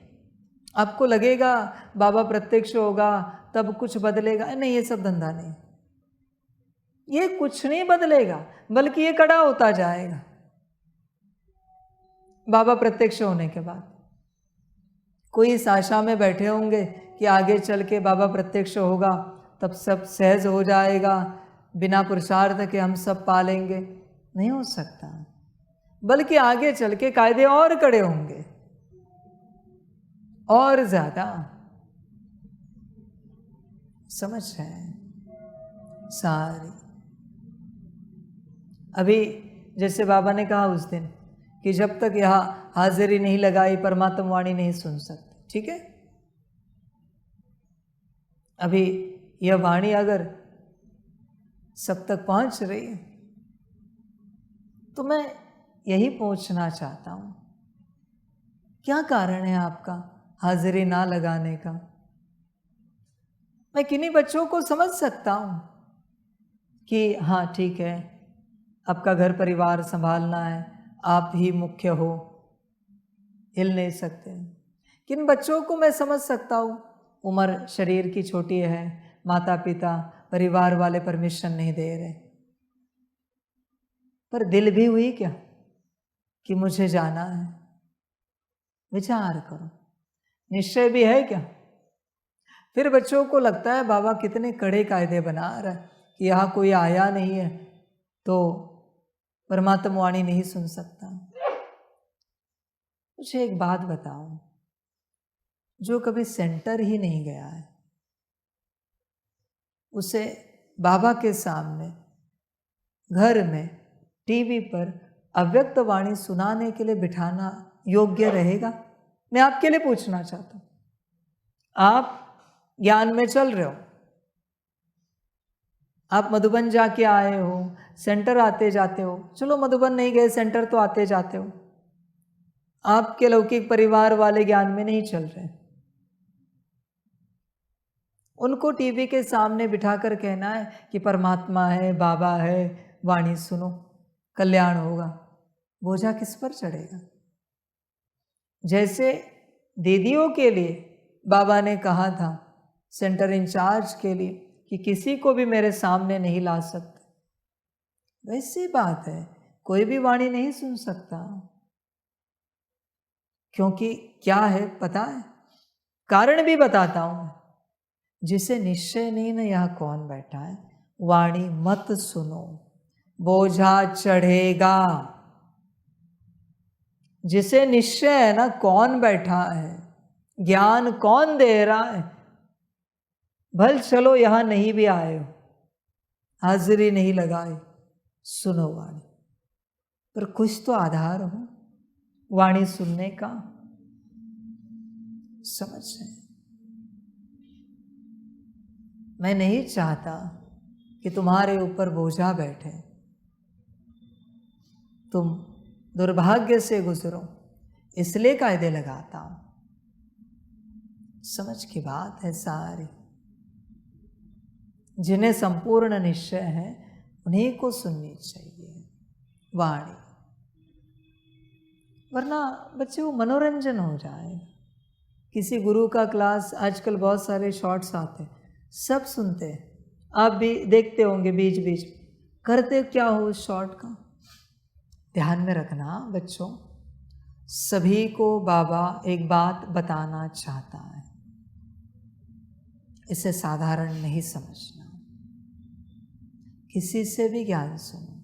आपको लगेगा बाबा प्रत्यक्ष होगा तब कुछ बदलेगा, नहीं, ये सब धंधा नहीं, ये कुछ नहीं बदलेगा, बल्कि ये कड़ा होता जाएगा। बाबा प्रत्यक्ष होने के बाद कोई इस आशा में बैठे होंगे कि आगे चल के बाबा प्रत्यक्ष होगा तब सब सहज हो जाएगा, बिना पुरुषार्थ के हम सब पालेंगे। नहीं हो सकता, बल्कि आगे चल के कायदे और कड़े होंगे, और ज्यादा। समझ है सारी। अभी जैसे बाबा ने कहा उस दिन कि जब तक यहाँ हाजिरी नहीं लगाई परमात्मा वाणी नहीं सुन सकते, ठीक है। अभी यह वाणी अगर सब तक पहुंच रही है तो मैं यही पूछना चाहता हूं, क्या कारण है आपका हाजिरी ना लगाने का? मैं किन्हीं बच्चों को समझ सकता हूं कि हाँ ठीक है, आपका घर परिवार संभालना है, आप ही मुख्य हो, हिल नहीं सकते। किन बच्चों को मैं समझ सकता हूँ, उम्र शरीर की छोटी है, माता पिता परिवार वाले परमिशन नहीं दे रहे, पर दिल भी हुई क्या कि मुझे जाना है? विचार करो, निश्चय भी है क्या? फिर बच्चों को लगता है बाबा कितने कड़े कायदे बना रहा है कि यहाँ कोई आया नहीं है तो परमात्मा वाणी नहीं सुन सकता। मुझे एक बात बताओ, जो कभी सेंटर ही नहीं गया है उसे बाबा के सामने घर में टीवी पर अव्यक्त वाणी सुनाने के लिए बिठाना योग्य रहेगा? मैं आपके लिए पूछना चाहता हूं। आप ज्ञान में चल रहे हो, आप मधुबन जाके आए हो, सेंटर आते जाते हो, चलो मधुबन नहीं गए, सेंटर तो आते जाते हो। आपके लौकिक परिवार वाले ज्ञान में नहीं चल रहे, उनको टीवी के सामने बिठाकर कहना है कि परमात्मा है, बाबा है, वाणी सुनो, कल्याण होगा। बोझा किस पर चढ़ेगा? जैसे दीदियों के लिए बाबा ने कहा था सेंटर इंचार्ज के लिए कि किसी को भी मेरे सामने नहीं ला सकते, वैसी बात है, कोई भी वाणी नहीं सुन सकता। क्योंकि क्या है पता है? कारण भी बताता हूं मैं। जिसे निश्चय नहीं ना यहाँ कौन बैठा है, वाणी मत सुनो, बोझा चढ़ेगा। जिसे निश्चय है ना कौन बैठा है, ज्ञान कौन दे रहा है, भल चलो यहां नहीं भी आए हो, हाजिरी नहीं लगाए, सुनो वाणी। पर कुछ तो आधार हो वाणी सुनने का, समझ रहे? मैं नहीं चाहता कि तुम्हारे ऊपर बोझा बैठे, तुम दुर्भाग्य से गुजरो, इसलिए कायदे लगाता हूं। समझ की बात है सारी। जिन्हें संपूर्ण निश्चय है उन्हीं को सुननी चाहिए वाणी, वरना बच्चे वो मनोरंजन हो जाएगा। किसी गुरु का क्लास, आजकल बहुत सारे शॉर्ट्स आते हैं, सब सुनते हैं, आप भी देखते होंगे बीच बीच। करते क्या हो उस शॉर्ट का? ध्यान में रखना बच्चों, सभी को बाबा एक बात बताना चाहता है, इसे साधारण नहीं समझना। किसी से भी ज्ञान सुनो,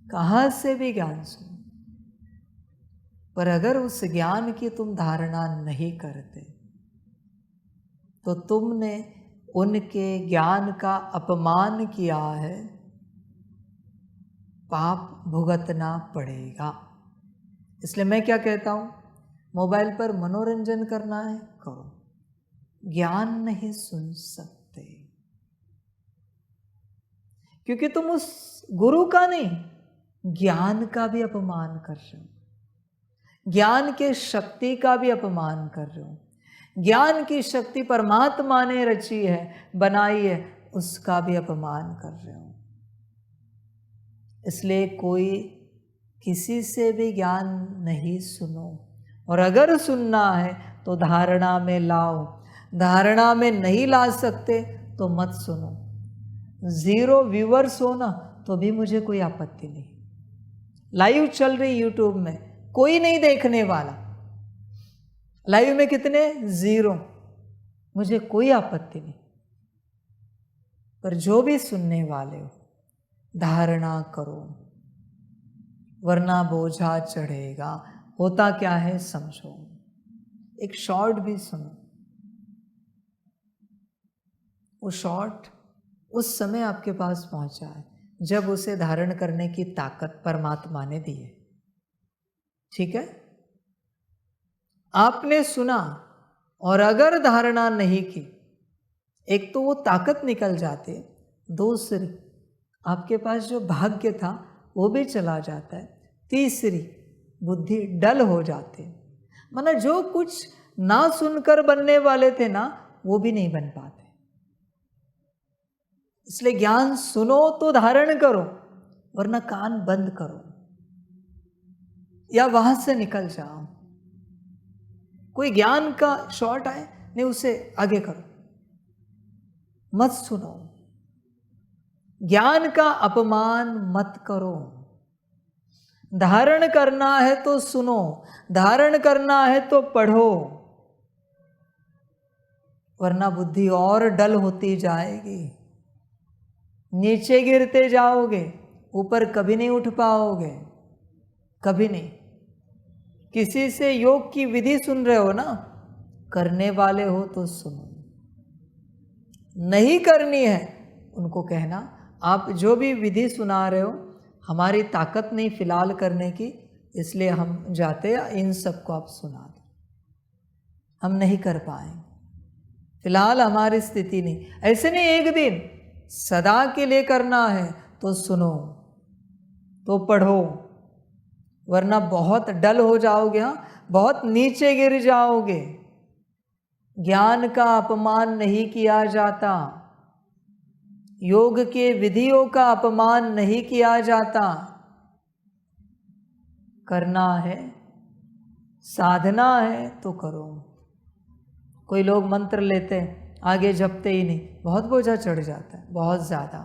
कहाँ से भी ज्ञान सुनो, पर अगर उस ज्ञान की तुम धारणा नहीं करते तो तुमने उनके ज्ञान का अपमान किया है, पाप भुगतना पड़ेगा। इसलिए मैं क्या कहता हूँ, मोबाइल पर मनोरंजन करना है करो, ज्ञान नहीं सुन सकते, क्योंकि तुम उस गुरु का नहीं, ज्ञान का भी अपमान कर रहे हो, ज्ञान के शक्ति का भी अपमान कर रहे हो। ज्ञान की शक्ति परमात्मा ने रची है, बनाई है, उसका भी अपमान कर रहे हो। इसलिए कोई किसी से भी ज्ञान नहीं सुनो, और अगर सुनना है तो धारणा में लाओ। धारणा में नहीं ला सकते तो मत सुनो। 0 व्यूअर्स हो ना तो भी मुझे कोई आपत्ति नहीं। लाइव चल रही यूट्यूब में, कोई नहीं देखने वाला, लाइव में कितने? 0, मुझे कोई आपत्ति नहीं। पर जो भी सुनने वाले हो, धारणा करो, वरना बोझा चढ़ेगा। होता क्या है समझो। एक शॉर्ट भी सुनो, वो शॉर्ट उस समय आपके पास पहुंचा है जब उसे धारण करने की ताकत परमात्मा ने दी है। ठीक है, आपने सुना और अगर धारणा नहीं की, एक तो वो ताकत निकल जाती, दूसरी आपके पास जो भाग्य था वो भी चला जाता है, तीसरी बुद्धि डल हो जाती, माना जो कुछ ना सुनकर बनने वाले थे ना, वो भी नहीं बन पाते। इसलिए ज्ञान सुनो तो धारण करो, वरना कान बंद करो या वहां से निकल जाओ। कोई ज्ञान का शॉर्ट आए नहीं, उसे आगे करो, मत सुनो। ज्ञान का अपमान मत करो। धारण करना है तो सुनो, धारण करना है तो पढ़ो, वरना बुद्धि और डल होती जाएगी, नीचे गिरते जाओगे, ऊपर कभी नहीं उठ पाओगे, कभी नहीं। किसी से योग की विधि सुन रहे हो ना, करने वाले हो तो सुनो, नहीं करनी है उनको कहना आप जो भी विधि सुना रहे हो हमारी ताकत नहीं फिलहाल करने की, इसलिए हम जाते हैं इन सबको आप सुना दो, हम नहीं कर पाएंगे, फिलहाल हमारी स्थिति नहीं। ऐसे नहीं, एक दिन सदा के लिए करना है तो सुनो तो पढ़ो, वरना बहुत डल हो जाओगे, हाँ बहुत नीचे गिर जाओगे। ज्ञान का अपमान नहीं किया जाता, योग के विधियों का अपमान नहीं किया जाता। करना है, साधना है तो करो। कोई लोग मंत्र लेते हैं, आगे जपते ही नहीं, बहुत बोझा चढ़ जाता है, बहुत ज़्यादा।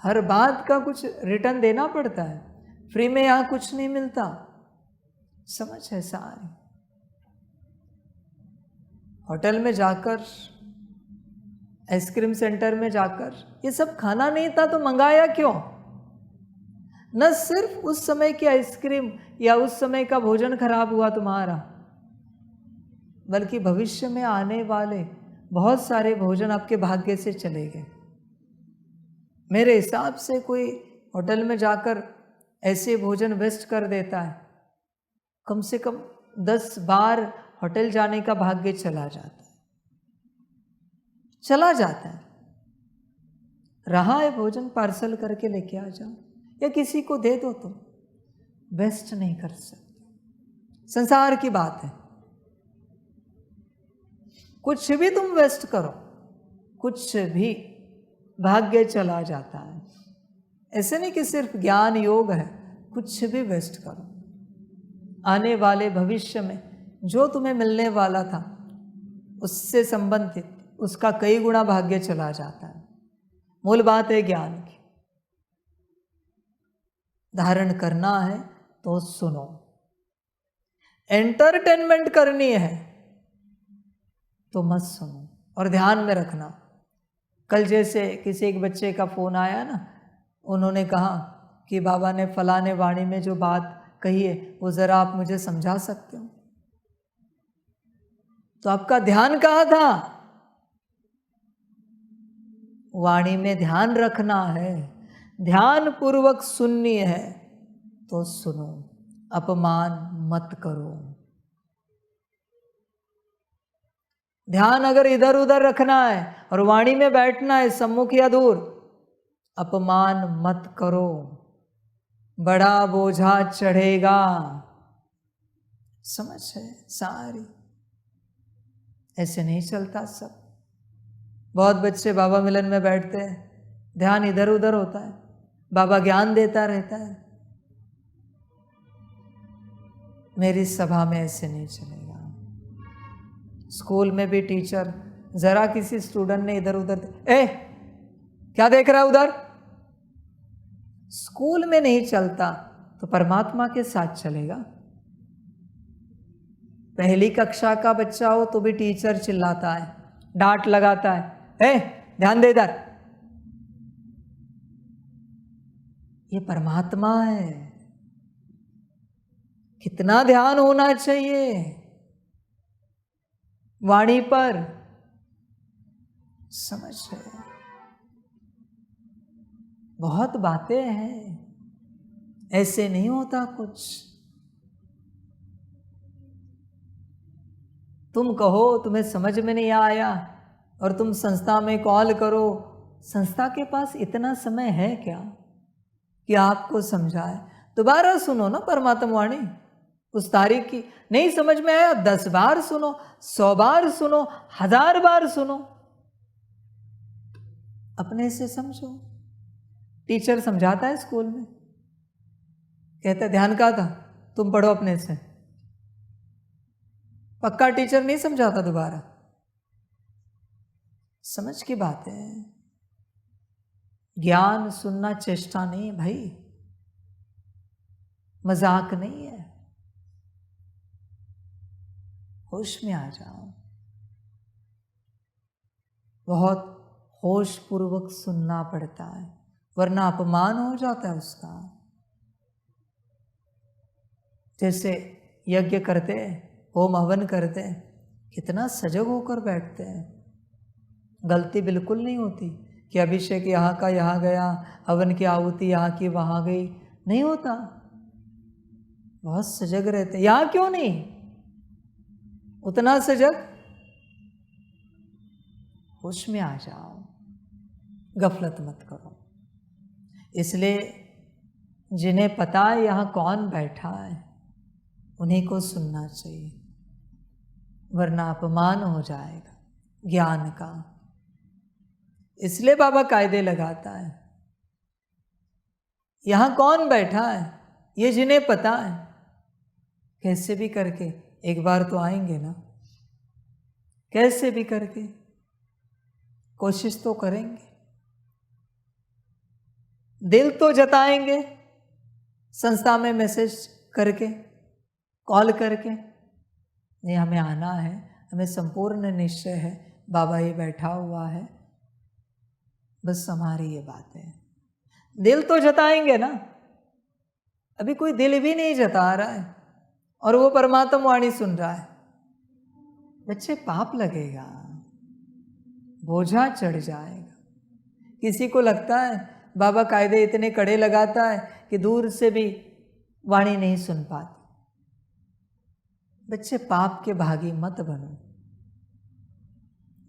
हर बात का कुछ रिटर्न देना पड़ता है, फ्री में यहाँ कुछ नहीं मिलता, समझ है सारी। होटल में जाकर, आइसक्रीम सेंटर में जाकर ये सब खाना नहीं था तो मंगाया क्यों? न सिर्फ उस समय की आइसक्रीम या उस समय का भोजन खराब हुआ तुम्हारा, बल्कि भविष्य में आने वाले बहुत सारे भोजन आपके भाग्य से चले गए। मेरे हिसाब से कोई होटल में जाकर ऐसे भोजन वेस्ट कर देता है, कम से कम 10 बार होटल जाने का भाग्य चला जाता है। रहा है भोजन, पार्सल करके लेके आ जाओ या किसी को दे दो, तुम वेस्ट नहीं कर सकते। संसार की बात है, कुछ भी तुम वेस्ट करो, कुछ भी भाग्य चला जाता है। ऐसे नहीं कि सिर्फ ज्ञान योग है, कुछ भी वेस्ट करो, आने वाले भविष्य में जो तुम्हें मिलने वाला था उससे संबंधित उसका कई गुना भाग्य चला जाता है। मूल बात है ज्ञान की। धारण करना है तो सुनो, एंटरटेनमेंट करनी है तो मत सुनो। और ध्यान में रखना, कल जैसे किसी एक बच्चे का फोन आया ना, उन्होंने कहा कि बाबा ने फलाने वाणी में जो बात कही है वो जरा आप मुझे समझा सकते हो। तो आपका ध्यान कहाँ था? वाणी में ध्यान रखना है, ध्यान पूर्वक सुननी है तो सुनो, अपमान मत करो। ध्यान अगर इधर उधर रखना है और वाणी में बैठना है सम्मुख या दूर, अपमान मत करो, बड़ा बोझा चढ़ेगा। समझ है सारी? ऐसे नहीं चलता सब। बहुत बच्चे बाबा मिलन में बैठते हैं, ध्यान इधर उधर होता है, बाबा ज्ञान देता रहता है। मेरी सभा में ऐसे नहीं चलेगा। स्कूल में भी टीचर जरा किसी स्टूडेंट ने इधर उधर, क्या देख रहा है उधर? स्कूल में नहीं चलता तो परमात्मा के साथ चलेगा। पहली कक्षा का बच्चा हो तो भी टीचर चिल्लाता है, डांट लगाता है, ध्यान दे इधर। ये परमात्मा है, कितना ध्यान होना चाहिए वाणी पर। समझ है? बहुत बातें हैं, ऐसे नहीं होता कुछ। तुम कहो तुम्हें समझ में नहीं आया और तुम संस्था में कॉल करो, संस्था के पास इतना समय है क्या कि आपको समझाए? दोबारा सुनो ना परमात्मा वाणी उस तारीख की। नहीं समझ में आया 10 बार सुनो, 100 बार सुनो, 1000 बार सुनो, अपने से समझो। टीचर समझाता है स्कूल में, कहता है ध्यान का था, तुम पढ़ो अपने से। पक्का टीचर नहीं समझाता दोबारा। समझ की बात है, ज्ञान सुनना चेष्टा नहीं है भाई, मजाक नहीं है। होश में आ जाओ, बहुत होश पूर्वक सुनना पड़ता है, वरना अपमान हो जाता है उसका। जैसे यज्ञ करते, होम हवन करते, कितना सजग होकर बैठते हैं। गलती बिल्कुल नहीं होती कि अभिषेक यहाँ का यहाँ गया, हवन की आहुति यहाँ की वहाँ गई, नहीं होता। बहुत सजग रहते। यहाँ क्यों नहीं उतना सजग? होश में आ जाओ, गफलत मत करो। इसलिए जिन्हें पता है यहाँ कौन बैठा है उन्हीं को सुनना चाहिए, वरना अपमान हो जाएगा ज्ञान का। इसलिए बाबा कायदे लगाता है, यहाँ कौन बैठा है ये जिन्हें पता है, कैसे भी करके एक बार तो आएंगे ना, कैसे भी करके कोशिश तो करेंगे, दिल तो जताएंगे, संस्था में मैसेज करके, कॉल करके, नहीं हमें आना है, हमें संपूर्ण निश्चय है, बाबा ये बैठा हुआ है, बस हमारी ये बात है। दिल तो जताएंगे ना। अभी कोई दिल भी नहीं जता रहा है और वो परमात्मा वाणी सुन रहा है, बच्चे पाप लगेगा। बोझा चढ़ जाएगा। किसी को लगता है बाबा कायदे इतने कड़े लगाता है कि दूर से भी वाणी नहीं सुन पाते। बच्चे, पाप के भागी मत बनो।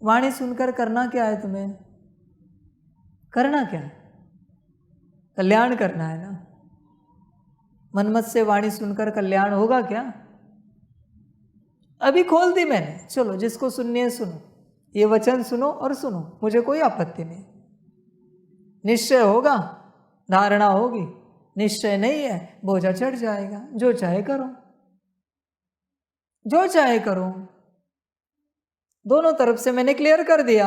वाणी सुनकर करना क्या है तुम्हें? करना क्या है? कल्याण करना है ना। मनमत से वाणी सुनकर कल्याण होगा क्या? अभी खोल दी मैंने, चलो जिसको सुननी है सुनो, ये वचन सुनो और सुनो, मुझे कोई आपत्ति नहीं। निश्चय होगा, धारणा होगी, निश्चय नहीं है, बोझा चढ़ जाएगा। जो चाहे करो, जो चाहे करो। दोनों तरफ से मैंने क्लियर कर दिया।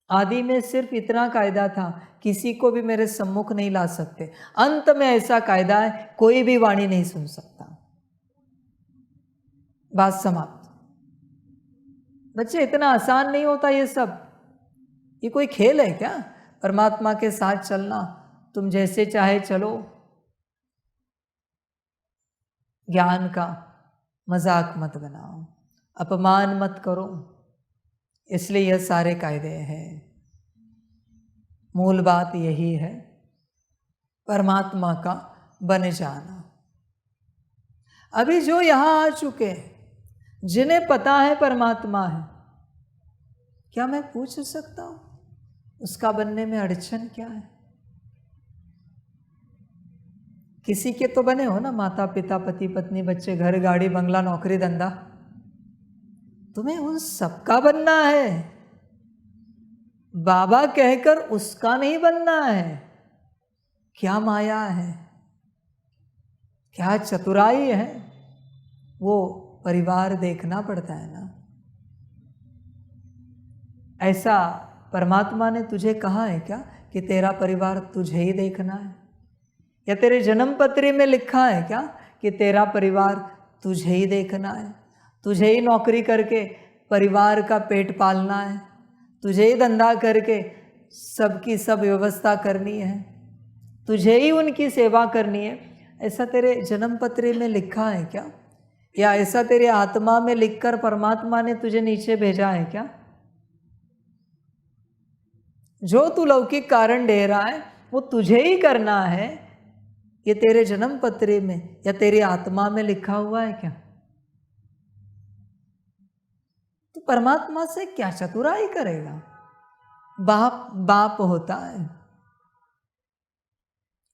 आदि में सिर्फ इतना कायदा था, किसी को भी मेरे सम्मुख नहीं ला सकते। अंत में ऐसा कायदा है, कोई भी वाणी नहीं सुन सकता। बात समाप्त। बच्चे, इतना आसान नहीं होता ये सब। ये कोई खेल है क्या? परमात्मा के साथ चलना, तुम जैसे चाहे चलो, ज्ञान का मजाक मत बनाओ, अपमान मत करो। इसलिए यह सारे कायदे हैं। मूल बात यही है, परमात्मा का बन जाना। अभी जो यहां आ चुके हैं, जिन्हें पता है परमात्मा है, क्या मैं पूछ सकता हूं उसका बनने में अड़चन क्या है? किसी के तो बने हो ना, माता पिता, पति पत्नी, बच्चे, घर, गाड़ी, बंगला, नौकरी, धंधा। तुम्हें उन सबका बनना है। बाबा कहकर उसका नहीं बनना है। क्या माया है, क्या चतुराई है, वो परिवार देखना पड़ता है ना। ऐसा परमात्मा ने तुझे कहा है क्या कि तेरा परिवार तुझे ही देखना है? या तेरे जन्म पत्री में लिखा है क्या कि तेरा परिवार तुझे ही देखना है? तुझे ही नौकरी करके परिवार का पेट पालना है, तुझे ही धंधा करके सबकी सब व्यवस्था करनी है, तुझे ही उनकी सेवा करनी है। ऐसा तेरे जन्म पत्री में लिखा है क्या? या ऐसा तेरे आत्मा में लिखकर परमात्मा ने तुझे नीचे भेजा है क्या? जो तू लौकिक कारण दे रहा है वो तुझे ही करना है, ये तेरे जन्म पत्री में या तेरी आत्मा में लिखा हुआ है क्या? तो परमात्मा से क्या चतुराई करेगा? बाप बाप होता है,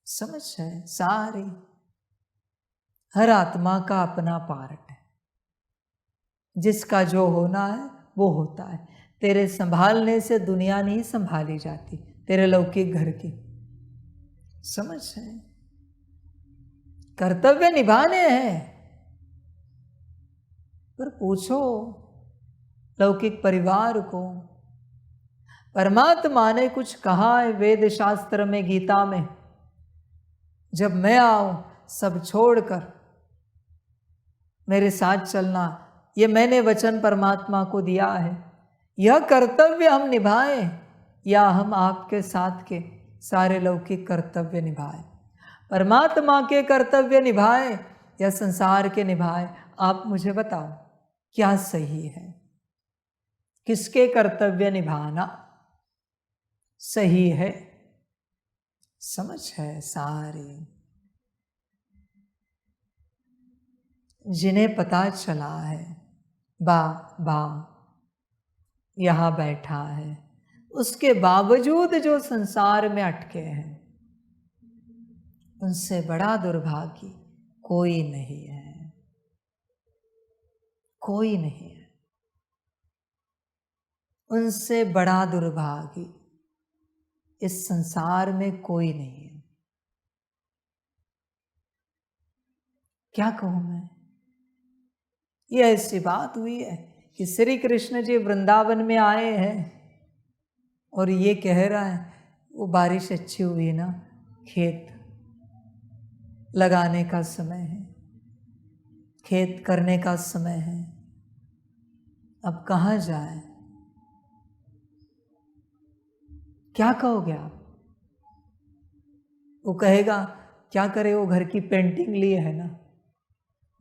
समझ है सारी। हर आत्मा का अपना पार्ट है, जिसका जो होना है वो होता है। तेरे संभालने से दुनिया नहीं संभाली जाती, तेरे लौकिक घर की, समझ है। कर्तव्य निभाने हैं, पर पूछो लौकिक परिवार को, परमात्मा ने कुछ कहा है वेद शास्त्र में, गीता में, जब मैं आऊं सब छोड़कर मेरे साथ चलना, ये मैंने वचन परमात्मा को दिया है। यह कर्तव्य हम निभाएं या हम आपके साथ के सारे लौकिक कर्तव्य निभाएं? परमात्मा के कर्तव्य निभाएं या संसार के निभाएं? आप मुझे बताओ क्या सही है? किसके कर्तव्य निभाना सही है? समझ है सारी। जिन्हें पता चला है बाबा यहाँ बैठा है, उसके बावजूद जो संसार में अटके हैं, उनसे बड़ा दुर्भागी कोई नहीं है, कोई नहीं है। उनसे बड़ा दुर्भागी इस संसार में कोई नहीं है। क्या कहूं मैं? ये ऐसी बात हुई है कि श्री कृष्ण जी वृंदावन में आए हैं और ये कह रहा है वो बारिश अच्छी हुई ना, खेत लगाने का समय है, खेत करने का समय है, अब कहाँ जाए? क्या कहोगे आप? वो कहेगा क्या करे, वो घर की पेंटिंग ली है ना,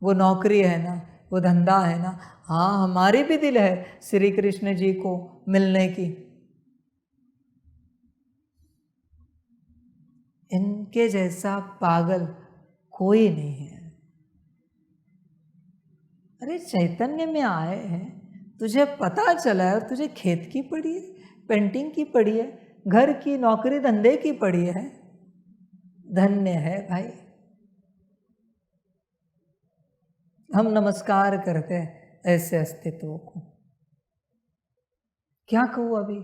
वो नौकरी है ना, वो धंधा है ना, हाँ, हमारी भी दिल है श्री कृष्ण जी को मिलने की। इनके जैसा पागल कोई नहीं है। अरे चैतन्य में आए हैं, तुझे पता चला है और तुझे खेत की पड़ी है, पेंटिंग की पड़ी है, घर की नौकरी धंधे की पड़ी है। धन्य है भाई। हम नमस्कार करते हैं ऐसे अस्तित्व को। क्या कहूँ अभी,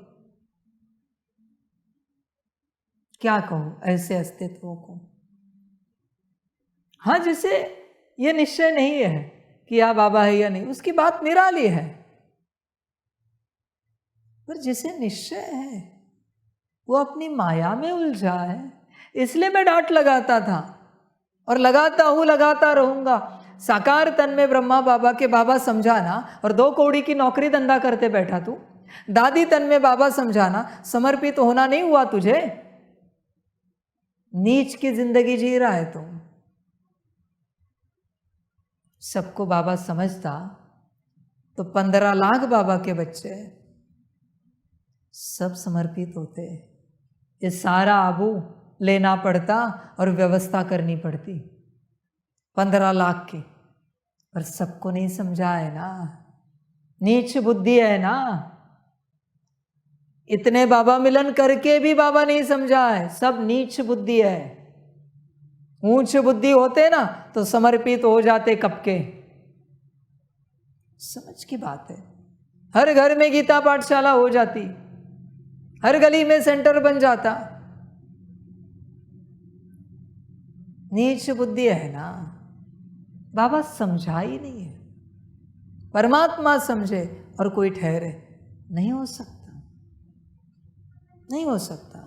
क्या कहूँ ऐसे अस्तित्व को। हाँ, जिसे ये निश्चय नहीं है कि या बाबा है या नहीं, उसकी बात निराली है। पर जिसे निश्चय है वो अपनी माया में उलझा है। इसलिए मैं डांट लगाता था और लगाता हूं, लगाता रहूंगा। साकार तन में ब्रह्मा बाबा के बाबा समझाना और 2 कौड़ी की नौकरी धंधा करते बैठा तू। दादी तन में बाबा समझाना, समर्पित होना नहीं हुआ तुझे। नीच की जिंदगी जी रहा है तुम। सबको बाबा समझता तो 15 लाख बाबा के बच्चे सब समर्पित होते। ये सारा आबू लेना पड़ता और व्यवस्था करनी पड़ती 15 लाख की। पर सबको नहीं समझा है ना, नीच बुद्धि है ना। इतने बाबा मिलन करके भी बाबा नहीं समझा है, सब नीच बुद्धि है। ऊंच बुद्धि होते ना तो समर्पित हो जाते कब के। समझ की बात है। हर घर में गीता पाठशाला हो जाती, हर गली में सेंटर बन जाता। नीच बुद्धि है ना, बाबा समझा ही नहीं है। परमात्मा समझे और कोई ठहरे, नहीं हो सकता, नहीं हो सकता।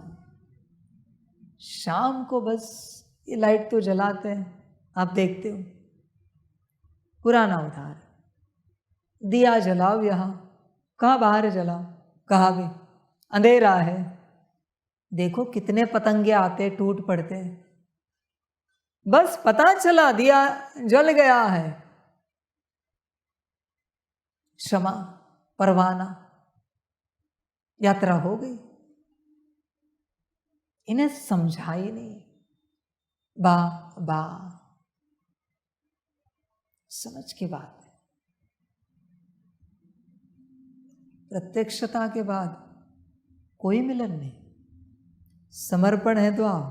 शाम को बस ये लाइट तो जलाते हैं, आप देखते हो, पुराना उधार। दिया जलाओ, यहां कहाँ बाहर जलाओ, कहाँ भी अंधेरा है। देखो कितने पतंगे आते टूट पड़ते, बस पता चला दिया जल गया है। क्षमा, परवाना, यात्रा हो गई। इन्हें समझा ही नहीं। बा बा समझ की बात है। प्रत्यक्षता के बाद कोई मिलन नहीं। समर्पण है तो आओ,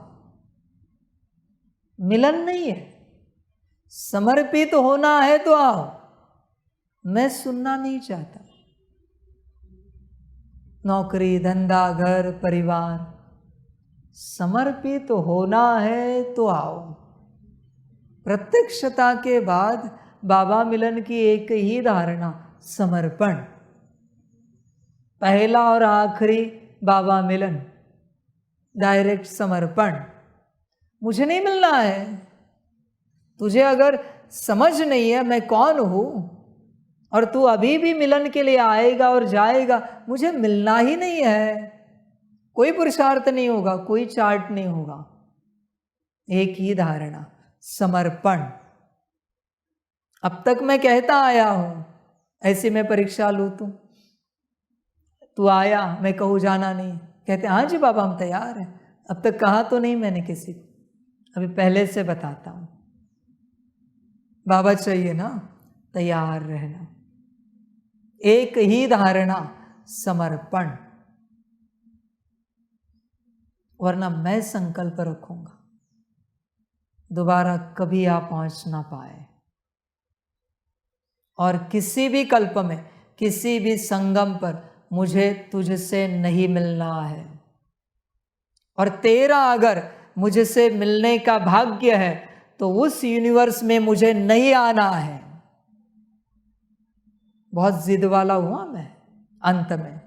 मिलन नहीं है। समर्पित होना है तो आओ, मैं सुनना नहीं चाहता। नौकरी धंधा घर परिवार, समर्पित होना है तो आओ। प्रत्यक्षता के बाद बाबा मिलन की एक ही धारणा, समर्पण। पहला और आखिरी बाबा मिलन, डायरेक्ट समर्पण। मुझे नहीं मिलना है, तुझे अगर समझ नहीं है मैं कौन हूं और तू अभी भी मिलन के लिए आएगा और जाएगा, मुझे मिलना ही नहीं है। कोई पुरुषार्थ नहीं होगा, कोई चार्ट नहीं होगा। एक ही धारणा, समर्पण। अब तक मैं कहता आया हूं, ऐसी मैं परीक्षा लूं तू आया, मैं कहूँ जाना नहीं, कहते हाँ जी बाबा हम तैयार हैं। अब तक कहा तो नहीं मैंने किसी को, अभी पहले से बताता हूं। बाबा चाहिए ना, तैयार रहना। एक ही धारणा, समर्पण। वरना मैं संकल्प रखूंगा दोबारा कभी आप पहुंच ना पाए। और किसी भी कल्प में, किसी भी संगम पर मुझे तुझसे नहीं मिलना है। और तेरा अगर मुझसे मिलने का भाग्य है तो उस यूनिवर्स में मुझे नहीं आना है। बहुत जिद वाला हुआ मैं। अंत में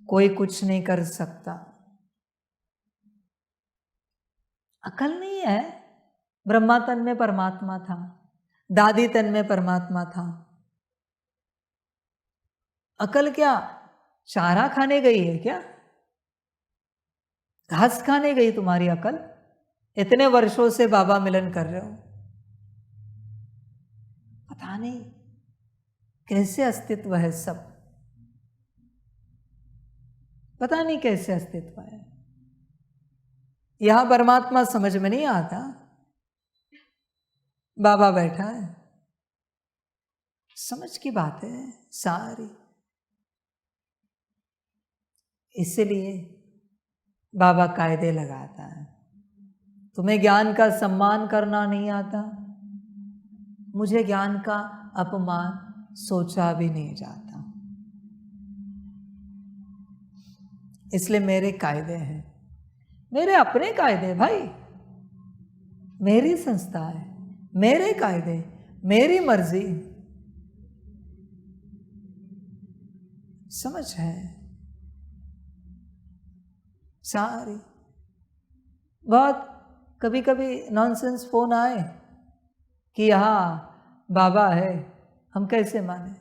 कोई कुछ नहीं कर सकता। अकल नहीं है। ब्रह्मा तन में परमात्मा था, दादी तन में परमात्मा था। अकल क्या चारा खाने गई है क्या? घास खाने गई तुम्हारी अकल? इतने वर्षों से बाबा मिलन कर रहे हो, पता नहीं कैसे अस्तित्व है सब, पता नहीं कैसे अस्तित्व है। यहां परमात्मा समझ में नहीं आता। बाबा बैठा है, समझ की बात है सारी। इसलिए बाबा कायदे लगाता है। तुम्हें ज्ञान का सम्मान करना नहीं आता, मुझे ज्ञान का अपमान सोचा भी नहीं जाता। इसलिए मेरे कायदे हैं, मेरे अपने कायदे भाई, मेरी संस्था है, मेरे कायदे, मेरी मर्जी। समझ है सारी। बहुत कभी कभी नॉनसेंस फोन आए कि यहाँ बाबा है, हम कैसे माने?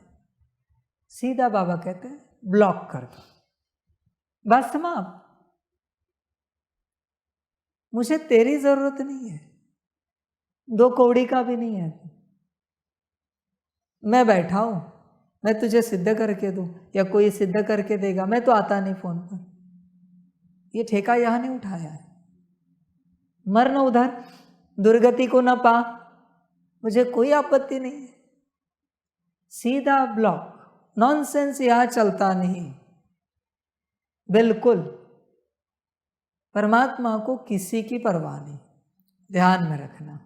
सीधा बाबा कहते हैं ब्लॉक कर दो, बस समाप्त। मुझे तेरी जरूरत नहीं है, 2 कौड़ी का भी नहीं है। मैं बैठा हूं, मैं तुझे सिद्ध करके दूं या कोई सिद्ध करके देगा, मैं तो आता नहीं फोन पर। ये ठेका यहां नहीं उठाया है। मर न उधर, दुर्गति को न पा, मुझे कोई आपत्ति नहीं है। सीधा ब्लॉक, नॉनसेंस यहां चलता नहीं बिल्कुल। परमात्मा को किसी की परवाह नहीं, ध्यान में रखना।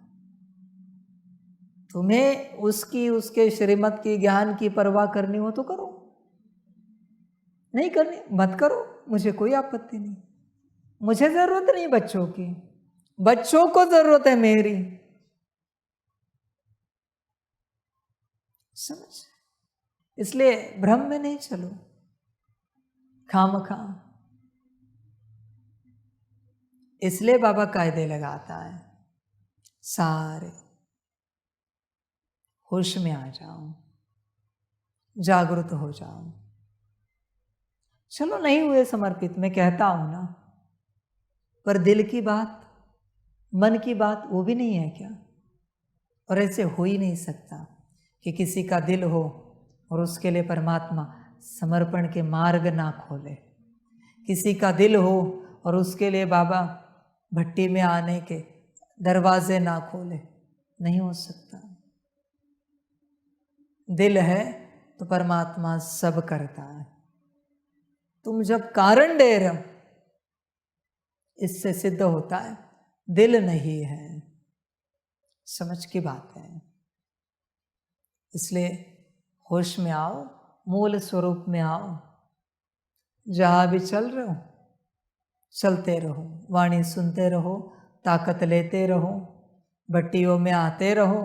तुम्हें उसकी, उसके श्रीमत की, ज्ञान की परवाह करनी हो तो करो, नहीं करनी मत करो, मुझे कोई आपत्ति नहीं। मुझे जरूरत नहीं बच्चों की, बच्चों को जरूरत है मेरी। समझ? इसलिए भ्रम में नहीं चलो खामखा। इसलिए बाबा कायदे लगाता है सारे। होश में आ जाओ, जागृत हो जाओ। चलो नहीं हुए समर्पित, मैं कहता हूं ना, पर दिल की बात, मन की बात वो भी नहीं है क्या? और ऐसे हो ही नहीं सकता कि किसी का दिल हो और उसके लिए परमात्मा समर्पण के मार्ग ना खोले। किसी का दिल हो और उसके लिए बाबा भट्टी में आने के दरवाजे ना खोले, नहीं हो सकता। दिल है तो परमात्मा सब करता है। तुम जब कारण दे रहे हो, इससे सिद्ध होता है दिल नहीं है। समझ की बात है। इसलिए होश में आओ, मूल स्वरूप में आओ। जहां भी चल रहे हो चलते रहो, वाणी सुनते रहो, ताकत लेते रहो, भट्टियों में आते रहो।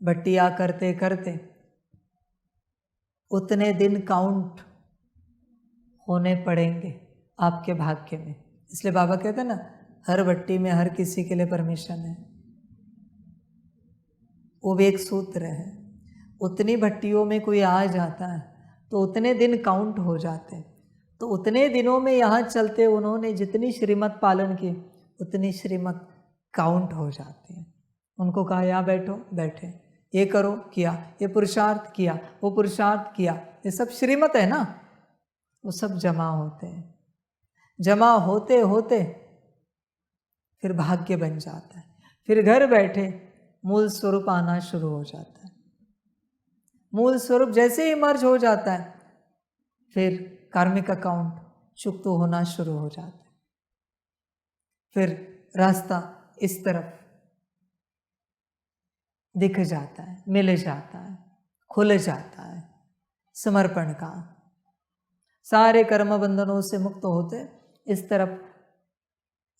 भट्टियां करते करते उतने दिन काउंट होने पड़ेंगे आपके भाग्य में। इसलिए बाबा कहते हैं ना, हर भट्टी में हर किसी के लिए परमिशन है। वो भी एक सूत्र है। उतनी भट्टियों में कोई आ जाता है तो उतने दिन काउंट हो जाते हैं। तो उतने दिनों में यहाँ चलते उन्होंने जितनी श्रीमत पालन की, उतनी श्रीमत काउंट हो जाती है। उनको कहा यहाँ बैठो, बैठे, ये करो, किया, ये पुरुषार्थ किया, वो पुरुषार्थ किया। ये सब श्रीमत है ना, वो सब जमा होते हैं। जमा होते होते फिर भाग्य बन जाता है। फिर घर बैठे मूल स्वरूप आना शुरू हो जाता है। मूल स्वरूप जैसे ही मर्ज हो जाता है, फिर कार्मिक अकाउंट चुकता होना शुरू हो जाता है। फिर रास्ता इस तरफ दिख जाता है, मिल जाता है, खुल जाता है समर्पण का। सारे कर्म बंधनों से मुक्त होते इस तरफ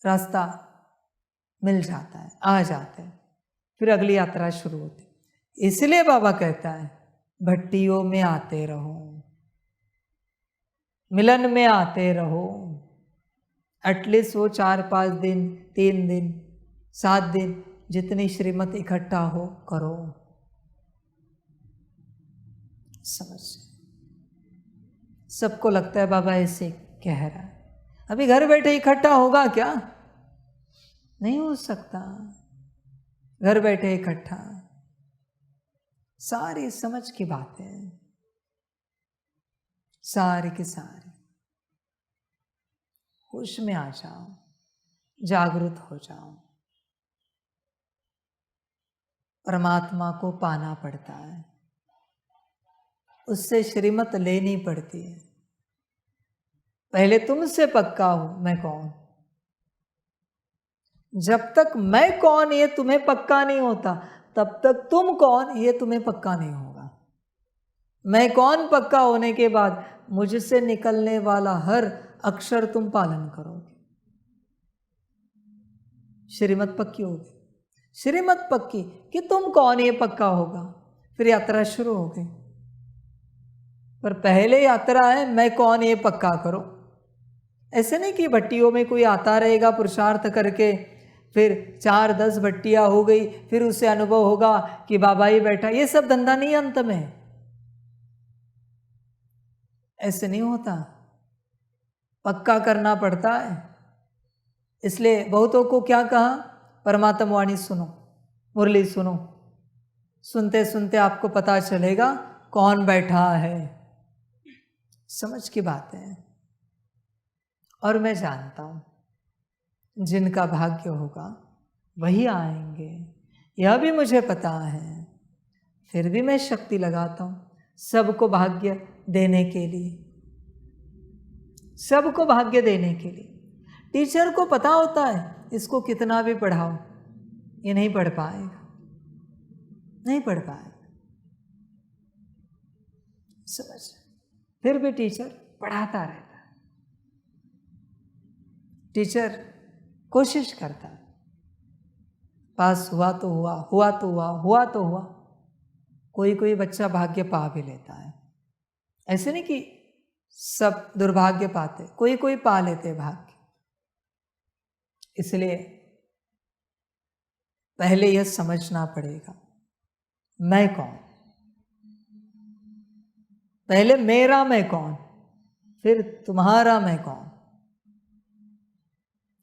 रास्ता मिल जाता है, आ जाते हैं। फिर अगली यात्रा शुरू होती। इसलिए बाबा कहता है भट्टियों में आते रहो, मिलन में आते रहो। एटलीस्ट वो 4-5 दिन, 3 दिन, 7 दिन, जितनी श्रीमत इकट्ठा हो करो। समझ? सबको लगता है बाबा ऐसे कह रहा है, अभी घर बैठे इकट्ठा होगा क्या? नहीं हो सकता घर बैठे इकट्ठा। सारी समझ की बातें हैं, सारी की सारी। होश में आ जाओ, जागृत हो जाओ। परमात्मा को पाना पड़ता है, उससे श्रीमत लेनी पड़ती है। पहले तुमसे पक्का हो मैं कौन। जब तक मैं कौन ये तुम्हें पक्का नहीं होता, तब तक तुम कौन ये तुम्हें पक्का नहीं होगा। मैं कौन पक्का होने के बाद मुझसे निकलने वाला हर अक्षर तुम पालन करोगे, श्रीमत पक्की होगी। श्रीमत पक्की कि तुम कौन ये पक्का होगा, फिर यात्रा शुरू हो गई। पर पहले यात्रा है मैं कौन ये पक्का करो। ऐसे नहीं कि भट्टियों में कोई आता रहेगा पुरुषार्थ करके, फिर 4-10 भट्टियां हो गई, फिर उसे अनुभव होगा कि बाबा ही बैठा। ये सब धंधा नहीं, अंत में ऐसे नहीं होता, पक्का करना पड़ता है। इसलिए बहुतों को क्या कहा, परमात्मा वाणी सुनो, मुरली सुनो। सुनते सुनते आपको पता चलेगा कौन बैठा है। समझ की बात है। और मैं जानता हूं जिनका भाग्य होगा वही आएंगे, यह भी मुझे पता है। फिर भी मैं शक्ति लगाता हूं सबको भाग्य देने के लिए, सबको भाग्य देने के लिए। टीचर को पता होता है इसको कितना भी पढ़ाओ ये नहीं पढ़ पाएगा, नहीं पढ़ पाएगा। समझ, फिर भी टीचर पढ़ाता रहता है, टीचर कोशिश करता है। पास हुआ तो हुआ, हुआ तो हुआ, हुआ तो हुआ। कोई कोई बच्चा भाग्य पा भी लेता है, ऐसे नहीं कि सब दुर्भाग्य पाते, कोई कोई पा लेते भाग्य। इसलिए पहले यह समझना पड़ेगा मैं कौन। पहले मेरा मैं कौन, फिर तुम्हारा मैं कौन।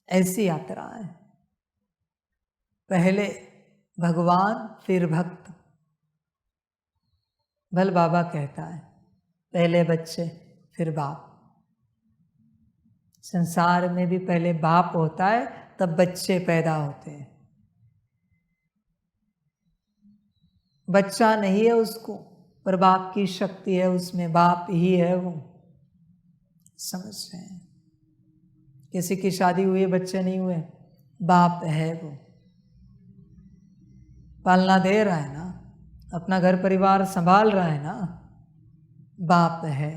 ऐसी यात्रा है, पहले भगवान फिर भक्त। भल बाबा कहता है पहले बच्चे फिर बाप। संसार में भी पहले बाप होता है तब बच्चे पैदा होते हैं। बच्चा नहीं है उसको, पर बाप की शक्ति है उसमें, बाप ही है वो। समझ रहे हैं, किसी की शादी हुई है बच्चे नहीं हुए, बाप है वो, पालना दे रहा है ना, अपना घर परिवार संभाल रहा है ना, बाप है।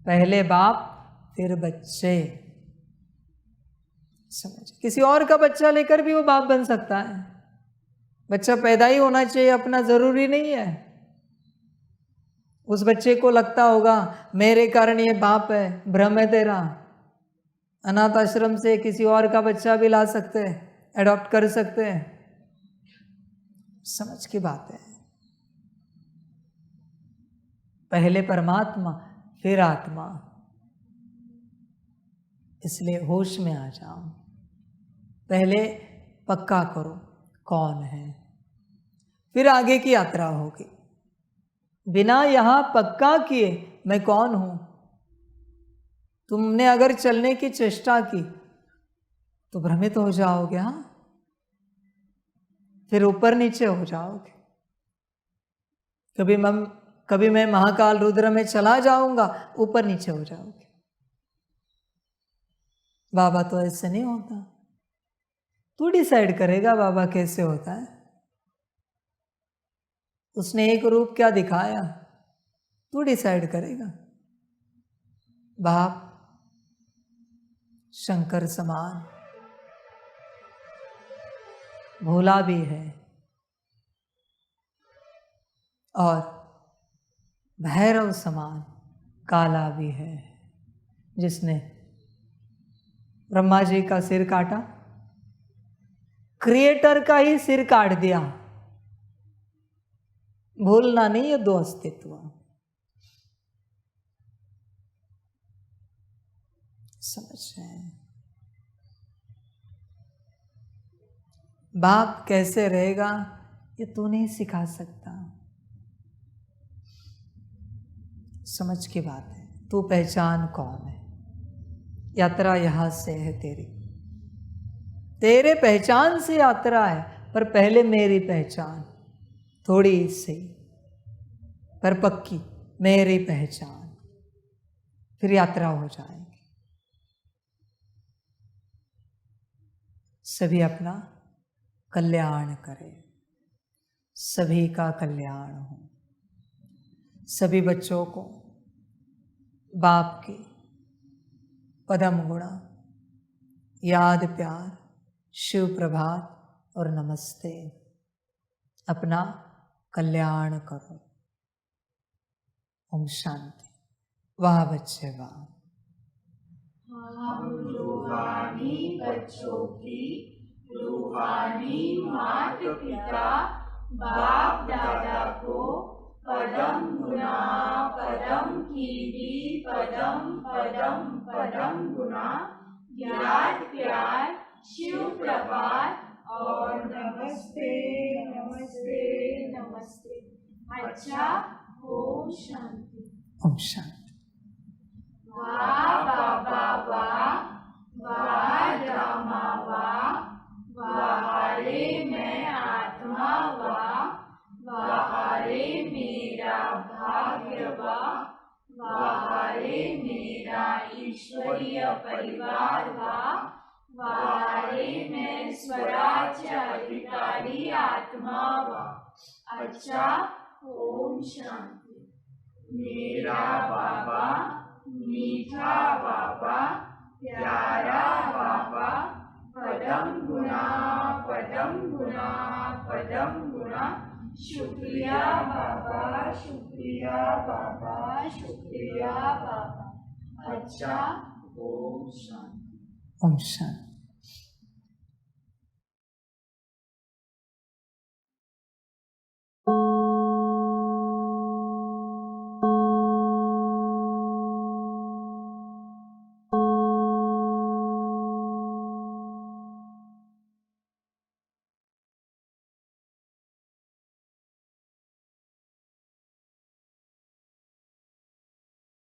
पहले बाप फिर बच्चे। समझ, किसी और का बच्चा लेकर भी वो बाप बन सकता है। बच्चा पैदा ही होना चाहिए अपना जरूरी नहीं है। उस बच्चे को लगता होगा मेरे कारण ये बाप है, भ्रम है तेरा। अनाथ आश्रम से किसी और का बच्चा भी ला सकते हैं, एडॉप्ट कर सकते हैं। समझ की बात है, पहले परमात्मा फिर आत्मा। इसलिए होश में आ जाओ, पहले पक्का करो कौन है, फिर आगे की यात्रा होगी। बिना यहां पक्का किए मैं कौन हूं, तुमने अगर चलने की चेष्टा की तो भ्रमित हो जाओगे। हाँ, फिर ऊपर नीचे हो जाओगे। कभी मैं महाकाल रुद्र में चला जाऊंगा, ऊपर नीचे हो जाओगे। बाबा तो ऐसे नहीं होता, तू डिसाइड करेगा बाबा कैसे होता है। उसने एक रूप क्या दिखाया, तू डिसाइड करेगा। बाप शंकर समान भोला भी है और भैरव समान काला भी है। जिसने ब्रह्मा जी का सिर काटा, क्रिएटर का ही सिर काट दिया। भूलना नहीं ये दो अस्तित्व। समझ रहे हैं, बाप कैसे रहेगा ये तू नहीं सिखा सकता, समझ की बात है। तू पहचान कौन है। यात्रा यहाँ से है तेरी, तेरे पहचान से यात्रा है, पर पहले मेरी पहचान थोड़ी सी पर पक्की, मेरी पहचान, फिर यात्रा हो जाएगी। सभी अपना कल्याण करें, सभी का कल्याण हो। सभी बच्चों को बाप की पदम गुणा, याद, प्यार, शिव प्रभात और नमस्ते। अपना कल्याण करो। ओम शांति। वाह बच्चे वाह। हम रूहानी बच्चों की रूहानी माता पिता बाप दादा को पदम गुना पदम कीर्ति पदम पदम पदम गुना याद प्यार शिव प्रभात और नमस्ते नमस्ते नमस्ते। अच्छा, ओम शांति। ओम शांति। वाह बाबा वाह, वाह रामा वाह, वाह मैं आत्मा वाह, वाह मेरा भाग्य वाह मेरा ईश्वरीय परिवार वाह मैं स्वराज्य अधिकारी आत्मा वाह। अच्छा, ओम शांति। मेरा बाबा मीठा बाबा, प्यारा बाबा, पदम गुना पदम गुना पदम गुना। शुक्रिया बाबा, शुक्रिया बाबा, शुक्रिया बाबा। अच्छा, ओम शांति। ओम शांति।